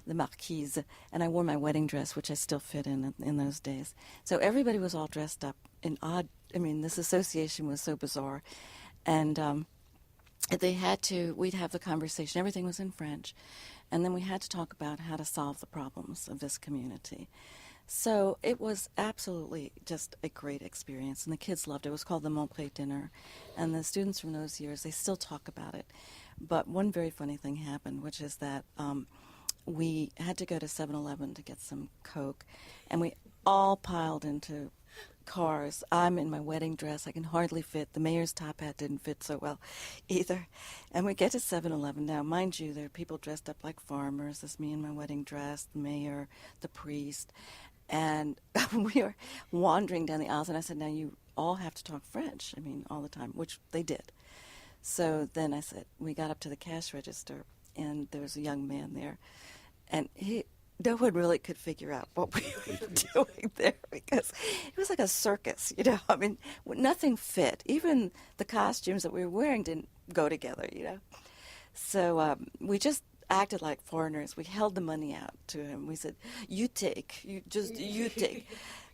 the Marquise, and I wore my wedding dress, which I still fit in those days. So everybody was all dressed up in odd, this association was so bizarre. And we'd have the conversation. Everything was in French. And then we had to talk about how to solve the problems of this community. So it was absolutely just a great experience, and the kids loved it. It was called the Montpré Dinner, and the students from those years, they still talk about it. But one very funny thing happened, which is that we had to go to 7-Eleven to get some Coke, and we all piled into cars. I'm in my wedding dress. I can hardly fit. The mayor's top hat didn't fit so well either. And we get to 7-Eleven. Now, mind you, there are people dressed up like farmers. There's me in my wedding dress, the mayor, the priest. And we were wandering down the aisles, and I said, now you all have to talk French, all the time, which they did. So then I said, we got up to the cash register, and there was a young man there, and no one really could figure out what we were doing there, because it was like a circus, nothing fit. Even the costumes that we were wearing didn't go together, So we just acted like foreigners. We held the money out to him. We said, you take.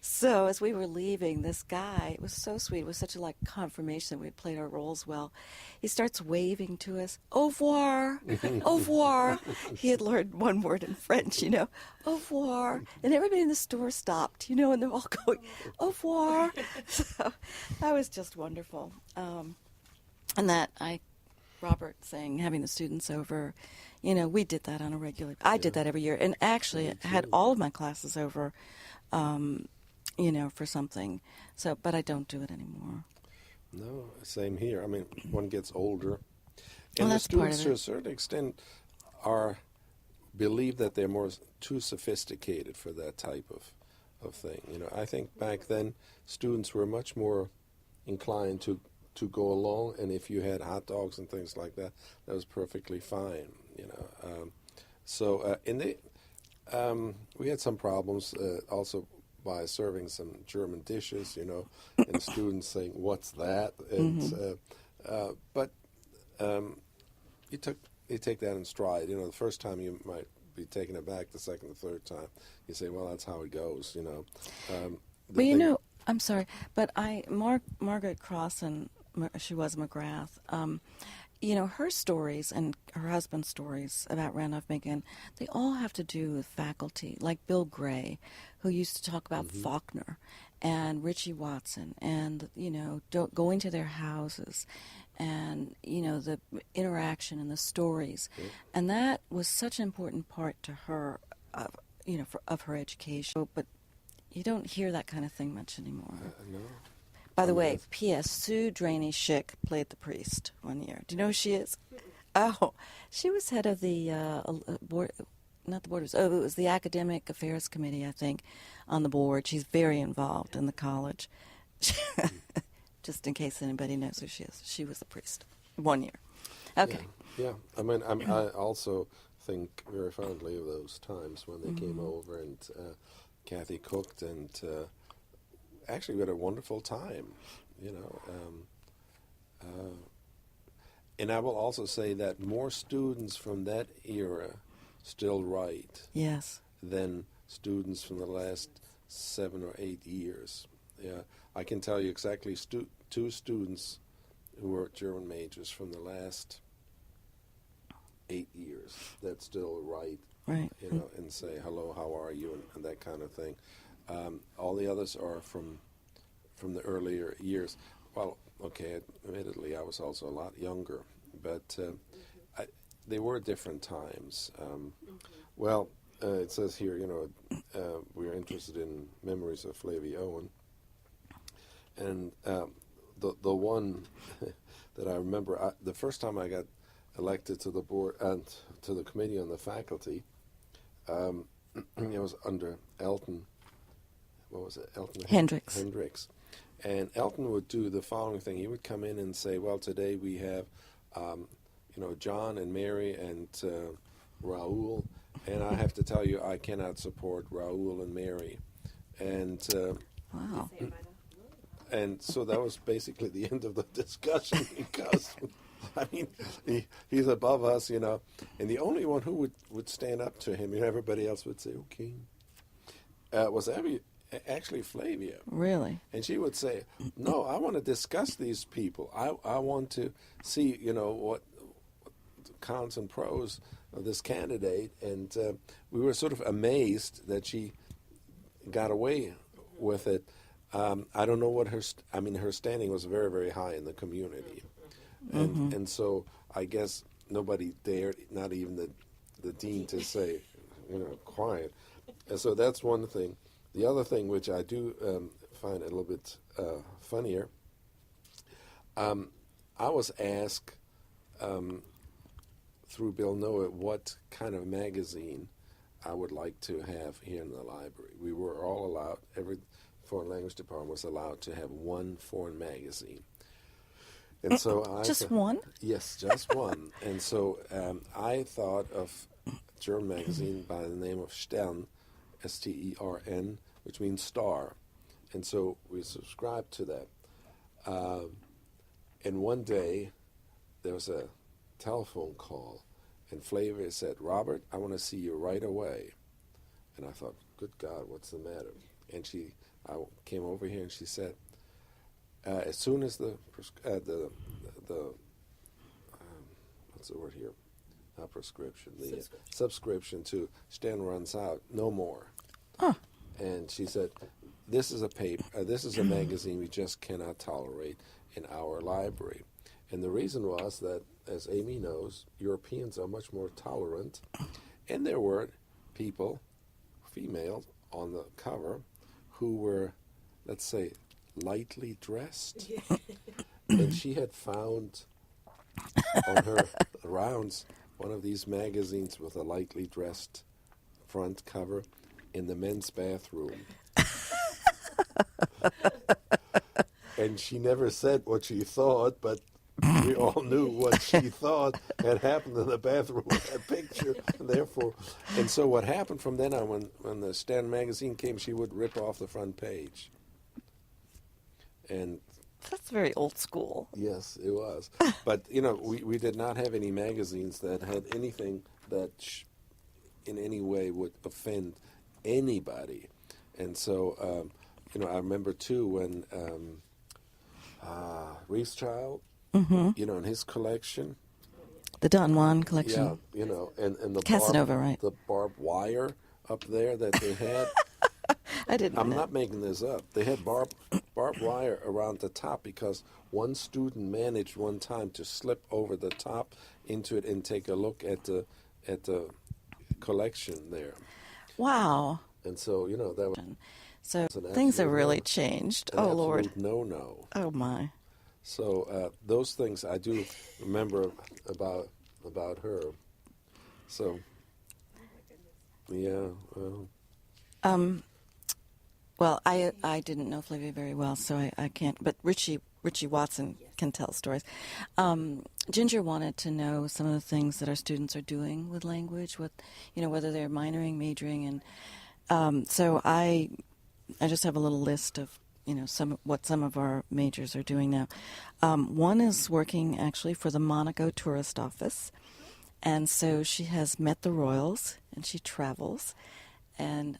So as we were leaving, this guy, it was so sweet. It was such a confirmation that we had played our roles well. He starts waving to us, au revoir, au revoir. He had learned one word in French, au revoir. And everybody in the store stopped, and they're all going, au revoir. So that was just wonderful. Robert saying, having the students over, we did that on a regular. I did that every year, and actually had all of my classes over, for something. So, but I don't do it anymore. No, same here. One gets older, and that's the students, to a certain extent, believe that they're too sophisticated for that type of thing. I think back then students were much more inclined to go along, and if you had hot dogs and things like that, that was perfectly fine. We had some problems also by serving some German dishes, and students saying, "What's that?" And but you take that in stride. The first time you might be taken aback. The second, the third time, you say, "Well, that's how it goes." But I'm sorry, but Margaret Crossan, she was McGrath. Her stories and her husband's stories about Randolph-Macon, they all have to do with faculty, like Bill Gray, who used to talk about Faulkner and Richie Watson, and going to their houses, and the interaction and the stories, and that was such an important part to her, of her education. But you don't hear that kind of thing much anymore. No. By the way, P.S. Sue Draney Schick played the priest one year. Do you know who she is? Oh, she was head of the board. Not the board. It was the Academic Affairs Committee, I think, on the board. She's very involved in the college. Just in case anybody knows who she is, she was the priest 1 year. Okay. Yeah. I mean, I also think very fondly of those times when they came over and Kathy cooked, and actually we had a wonderful time, and I will also say that more students from that era still write than students from the last 7 or 8 years. Yeah, I can tell you exactly 2 students who were German majors from the last 8 years that still write, and say hello, how are you, and that kind of thing. All the others are from the earlier years. Well, okay, admittedly, I was also a lot younger, but they were different times. Well, it says here, we're interested in memories of Flavie Owen, and the one that I remember, the first time I got elected to the board and to the committee on the faculty, it was under Elton. What was it? Elton Hendricks. And Elton would do the following thing. He would come in and say, well, today we have, John and Mary and Raoul, and I have to tell you, I cannot support Raoul and Mary. And wow. And so that was basically the end of the discussion, because, I mean, he's above us, and the only one who would stand up to him, everybody else would say, okay, was actually Flavia. Really? And she would say, no, I want to discuss these people. I want to see, what cons and pros of this candidate. And we were sort of amazed that she got away with it. I don't know what her standing was very, very high in the community. And so I guess nobody dared, not even the dean, to say, quiet. And so that's one thing. The other thing, which I do find a little bit funnier, I was asked through Bill Noah what kind of magazine I would like to have here in the library. We were all allowed, every foreign language department was allowed to have one foreign magazine. And so just one? Yes, just one. And so I thought of a German magazine by the name of Stern, Stern, which means star. And so we subscribed to that. And one day, there was a telephone call, and Flavia said, Robert, I want to see you right away. And I thought, good God, what's the matter? And I came over here, and she said, as soon as the what's the word here? Not prescription. The subscription to Stern runs out. No more. Oh. And she said, "This is a magazine we just cannot tolerate in our library." And the reason was that, as Amy knows, Europeans are much more tolerant, and there were people, females, on the cover who were, let's say, lightly dressed. And she had found on her rounds one of these magazines with a lightly dressed front cover in the men's bathroom. And she never said what she thought, but we all knew what she thought had happened in the bathroom with that picture. And so what happened from then on, when the Stern magazine came, she would rip off the front page. And that's very old school. Yes, it was. But, we did not have any magazines that had anything that in any way would offend anybody. And so, I remember, too, when Rothschild, in his collection. The Don Juan collection. Yeah, and the Casanova, right? The barbed wire up there that they had. I didn't I'm know. not making this up. They had barbed wire around the top because one student managed one time to slip over the top into it and take a look at the collection there. Wow. And so, that was So an things have absolute really no, changed. an Oh, Lord. absolute no-no. Oh, my. So those things I do remember about her. So, yeah. Well, I didn't know Flavia very well, so I can't. But Richie Watson can tell stories. Ginger wanted to know some of the things that our students are doing with language, whether they're minoring, majoring, and so I just have a little list of some of our majors are doing now. One is working actually for the Monaco tourist office, and so she has met the royals and she travels, and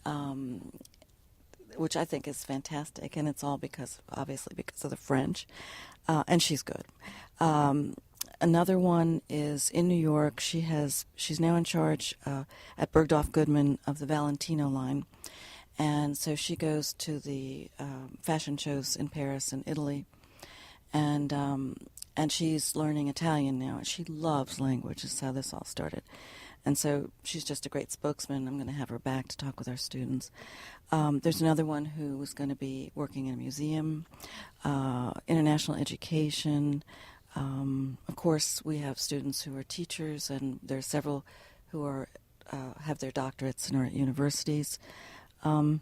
which I think is fantastic, and it's all obviously because of the French, and she's good. Another one is in New York. She's now in charge at Bergdorf Goodman of the Valentino line, and so she goes to the fashion shows in Paris and Italy, and she's learning Italian now. She loves language. That's how this all started. And so she's just a great spokesman. I'm going to have her back to talk with our students. There's another one who is going to be working in a museum, international education. Of course, we have students who are teachers, and there are several who are have their doctorates and are at universities. And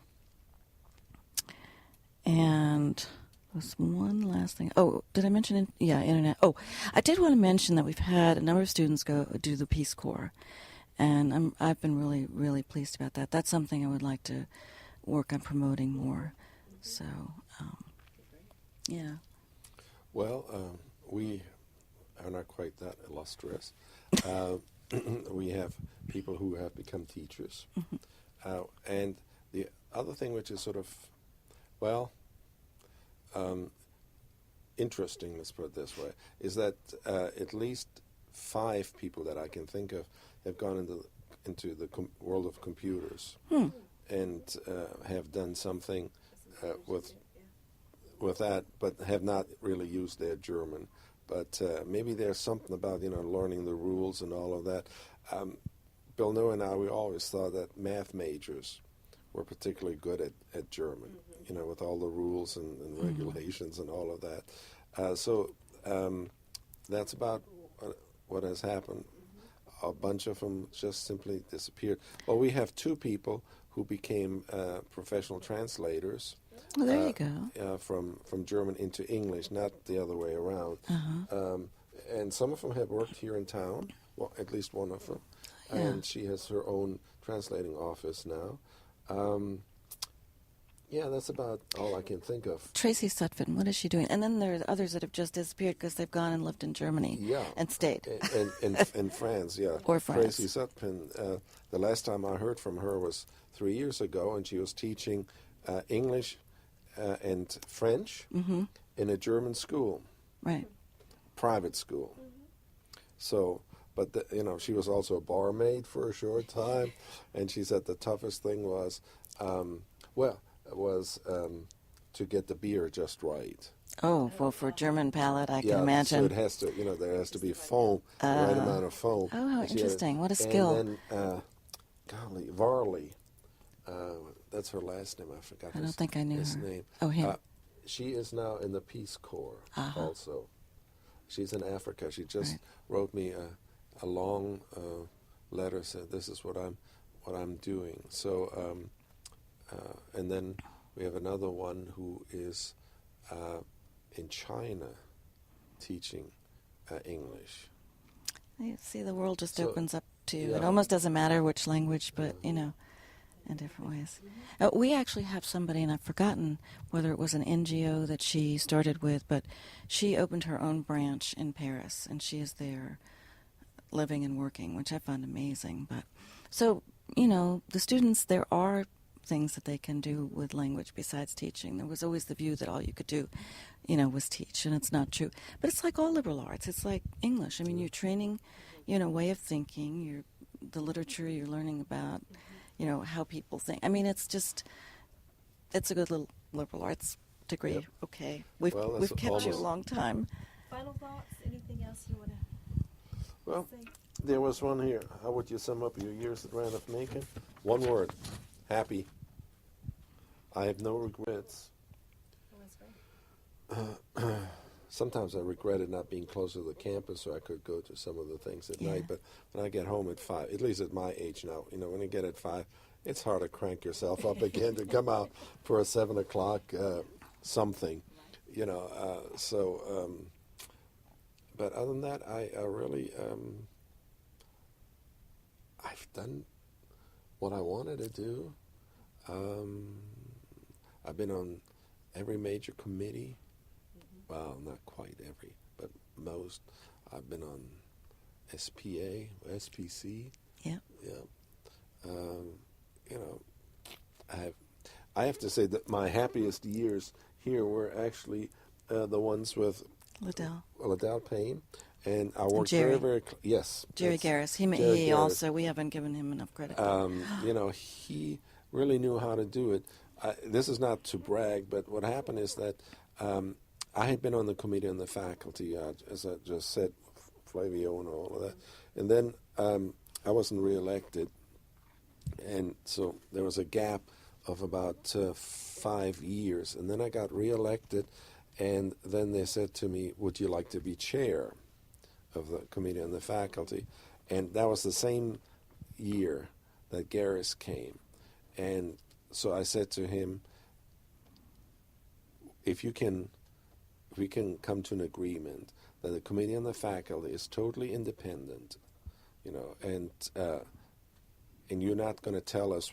there's one last thing. Oh, did I mention internet? Oh, I did want to mention that we've had a number of students go do the Peace Corps, and I've been really, really pleased about that. That's something I would like to work on promoting more. So, yeah. Well, we are not quite that illustrious. We have people who have become teachers. And the other thing which is sort of, interesting, let's put it this way, is that at least 5 people that I can think of have gone into the world of computers and have done something with that, but have not really used their German. But maybe there's something about learning the rules and all of that. Bill New and I, we always thought that math majors were particularly good at German, with all the rules and regulations and all of that. So that's about what has happened. A bunch of them just simply disappeared. Well, we have 2 people who became professional translators. Well, there you go. From German into English, not the other way around. And some of them have worked here in town, well, at least one of them. Yeah. And she has her own translating office now. Yeah, that's about all I can think of. Tracy Sutphin, what is she doing? And then there are others that have just disappeared because they've gone and lived in Germany and stayed. In France, yeah. Or France. Tracy Sutphin, the last time I heard from her was 3 years ago, and she was teaching English and French in a German school. Right. Private school. So, but she was also a barmaid for a short time, and she said the toughest thing was, to get the beer just right. Oh, well, for German palate, I can So imagine. it has to, there has to be foam, the right amount of foam. Oh, how And she interesting. What a skill. And then, Varley, that's her last name. I forgot I don't think I knew his her. name. Oh, him. She is now in the Peace Corps also. She's in Africa. She just wrote me a long letter, said this is what I'm doing. So, and then we have another one who is in China teaching English. You see, the world just So, opens up to you. yeah. It almost doesn't matter which language, but, in different ways. We actually have somebody, and I've forgotten whether it was an NGO that she started with, but she opened her own branch in Paris, and she is there living and working, which I found amazing. But so, the students, there are things that they can do with language besides teaching. There was always the view that all you could do, was teach, and it's not true. But it's like all liberal arts. It's like English. I mean, you're training, way of thinking. The literature you're learning about, how people think. I mean, it's just, It's a good little liberal arts degree. Yep. Okay. We've Well, that's kept you a almost- long time. Final thoughts? Anything else you want to Well, say? there was one here. How would you sum up your years at Randolph Macon? One word: happy. I have no regrets. Sometimes I regretted not being closer to the campus so I could go to some of the things at night. But when I get home at 5, at least at my age now, when you get at 5, it's hard to crank yourself up again to come out for a 7 o'clock something, but other than that, I really, I've done what I wanted to do. I've been on every major committee. Well, not quite every, but most. I've been on SPA, SPC. Yeah. Yeah. I have to say that my happiest years here were actually the ones with Liddell Payne, and I worked Jerry. very yes. Jerry Garris. Jerry He Garris. also, we haven't given him enough credit. He really knew how to do it. This is not to brag, but what happened is that I had been on the committee and the faculty, as I just said, Flavio and all of that. And then I wasn't reelected. And so there was a gap of about 5 years. And then I got reelected. And then they said to me, would you like to be chair of the committee and the faculty? And that was the same year that Garris came. And so I said to him, if we can come to an agreement that the committee and the faculty is totally independent, and you're not going to tell us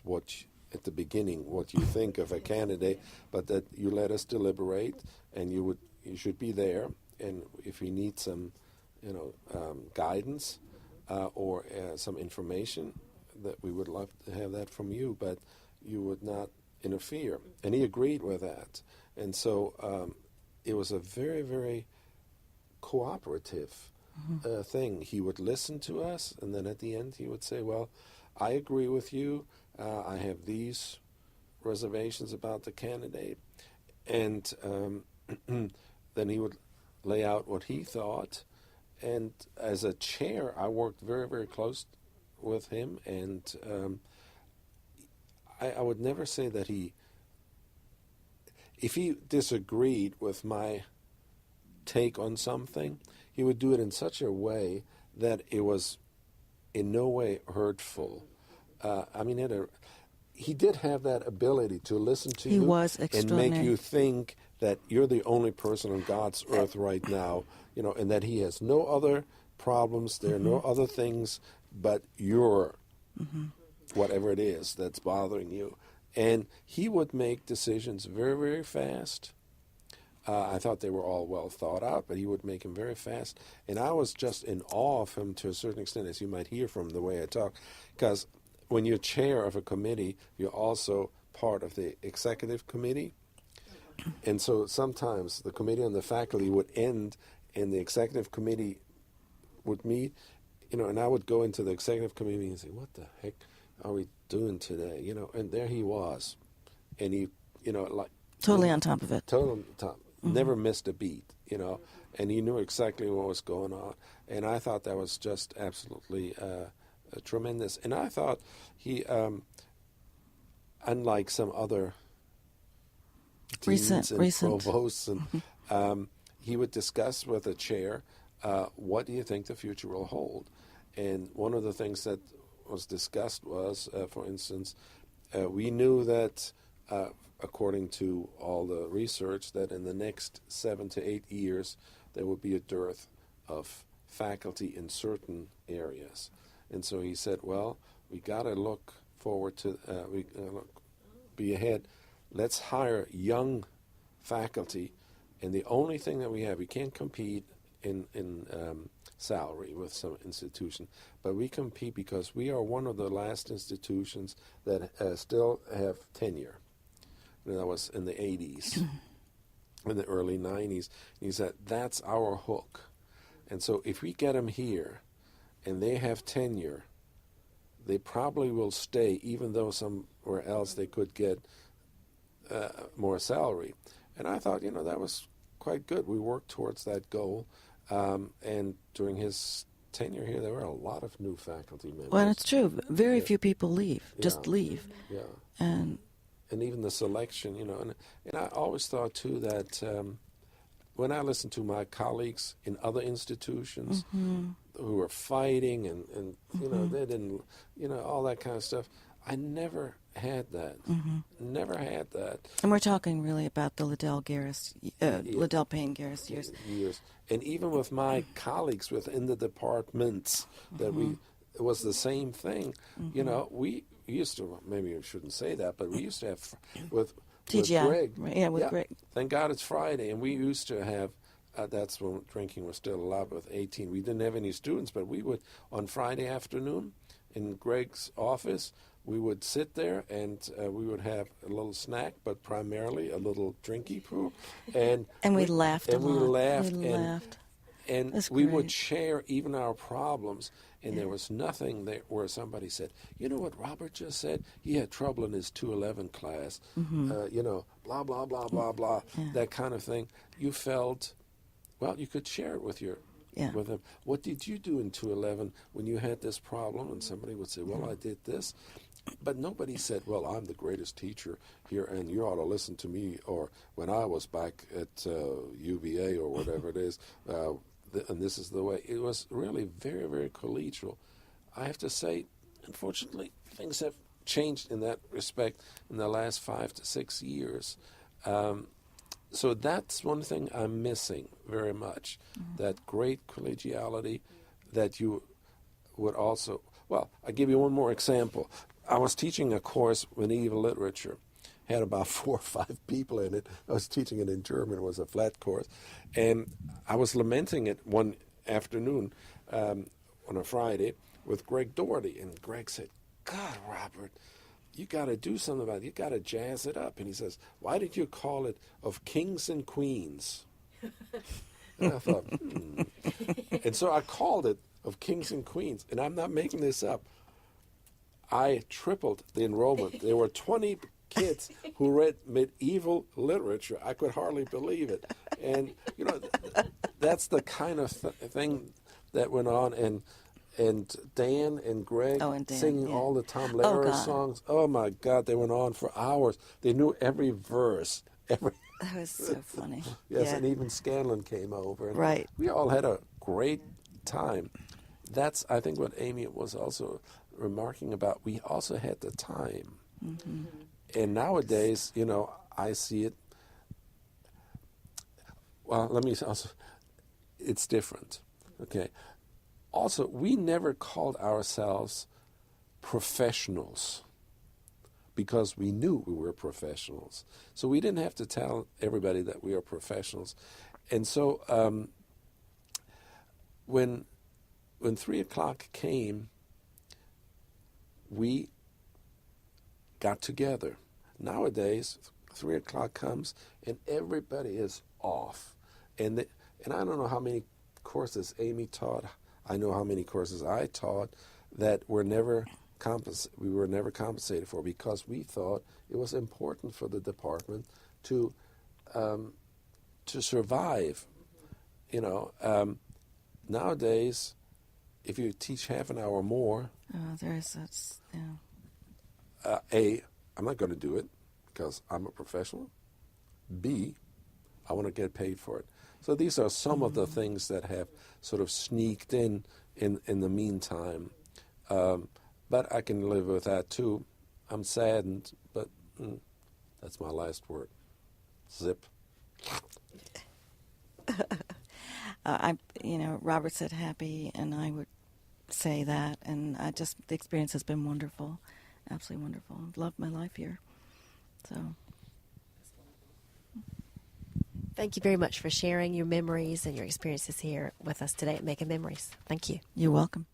at the beginning what you think of a candidate, but that you let us deliberate, and you should be there, and if we need some, guidance or some information, that we would love to have that from you, but you would not interfere. And he agreed with that, and so it was a very, very cooperative thing. He would listen to us, and then at the end he would say, well, I agree with you. I have these reservations about the candidate. And then he would lay out what he thought. And as a chair, I worked very, very close with him. And I would never say that if he disagreed with my take on something, he would do it in such a way that it was in no way hurtful. He did have that ability to listen to you was and extraordinary. make you think that you're the only person on God's earth right now, and that he has no other problems, there are no other things but your whatever it is that's bothering you. And he would make decisions very, very fast. I thought they were all well thought out, but he would make them very fast. And I was just in awe of him to a certain extent, as you might hear from the way I talk, because when you're chair of a committee, you're also part of the executive committee. And so sometimes the committee and the faculty would end, and the executive committee would meet, and I would go into the executive committee and say, what the heck are we doing today? And there he was. And he, Totally on top of it. Total top. Never missed a beat, and he knew exactly what was going on. And I thought that was just absolutely tremendous. And I thought he, unlike some other deans and provosts, and he would discuss with the chair, what do you think the future will hold? And one of the things that was discussed was, for instance, we knew that according to all the research, that in the next 7 to 8 years, there would be a dearth of faculty in certain areas. And so he said, well, we got to look forward to, be ahead. Let's hire young faculty. And the only thing that we have, we can't compete in salary with some institution, but we compete because we are one of the last institutions that still have tenure. And that was in the 80s, in the early 90s. He said, that's our hook. And so if we get them here and they have tenure, they probably will stay, even though somewhere else they could get more salary. And I thought, that was quite good. We worked towards that goal. And during his tenure here, there were a lot of new faculty members. Well, it's true. Very few people leave, just leave. Yeah. And even the selection, and I always thought, too, that when I listened to my colleagues in other institutions who were fighting and they didn't, all that kind of stuff, I never had that. Never had that. And we're talking really about the Liddell Payne Garris years. And even with my colleagues within the departments, that it was the same thing. We used to, maybe I shouldn't say that, but we used to have with Greg. Yeah, with Greg. Thank God it's Friday, and we used to have. That's when drinking was still allowed with 18. We didn't have any students, but we would on Friday afternoon in Greg's office. We would sit there and we would have a little snack, but primarily a little drinky poo, and we laughed a lot. We laughed. And we would share even our problems, and there was nothing there where somebody said, "You know what Robert just said? He had trouble in his 211 class." Blah blah blah blah blah. That kind of thing. You felt, well, you could share it with with them. What did you do in 211 when you had this problem? And somebody would say, "Well, I did this." But nobody said, well, I'm the greatest teacher here, and you ought to listen to me. Or when I was back at UVA or whatever it is, and this is the way. It was really very, very collegial. I have to say, unfortunately, things have changed in that respect in the last 5 to 6 years. So that's one thing I'm missing very much, that great collegiality that you would also... Well, I'll give you one more example. I was teaching a course, medieval literature, had about 4 or 5 people in it. I was teaching it in German. It was a flat course. And I was lamenting it one afternoon on a Friday with Greg Doherty. And Greg said, God, Robert, you got to do something about it. You got to jazz it up. And he says, why did you call it Of Kings and Queens? And I thought, And so I called it Of Kings and Queens. And I'm not making this up. I tripled the enrollment. There were 20 kids who read medieval literature. I could hardly believe it. And, that's the kind of thing that went on. And Dan and Greg singing all the Tom Lehrer songs. Oh, my God, they went on for hours. They knew every verse. That was so funny. Yes, and even Scanlon came over. And right. We all had a great time. That's, I think, what Amy was also remarking about. We also had the time. And nowadays, I see it. Well, let me also, it's different. Okay. Also, we never called ourselves professionals because we knew we were professionals. So we didn't have to tell everybody that we are professionals. And so when 3 o'clock came, we got together. Nowadays, 3 o'clock comes and everybody is off. And I don't know how many courses Amy taught. I know how many courses I taught that were never we were never compensated for because we thought it was important for the department to survive. Nowadays, if you teach half an hour more, I'm not going to do it because I'm a professional. B, I want to get paid for it. So these are some of the things that have sort of sneaked in the meantime. But I can live with that too. I'm saddened, but that's my last word. Zip. Robert said happy, and I would say that, and the experience has been wonderful, absolutely wonderful. I've loved my life here. So, thank you very much for sharing your memories and your experiences here with us today at Making Memories. Thank you. You're welcome.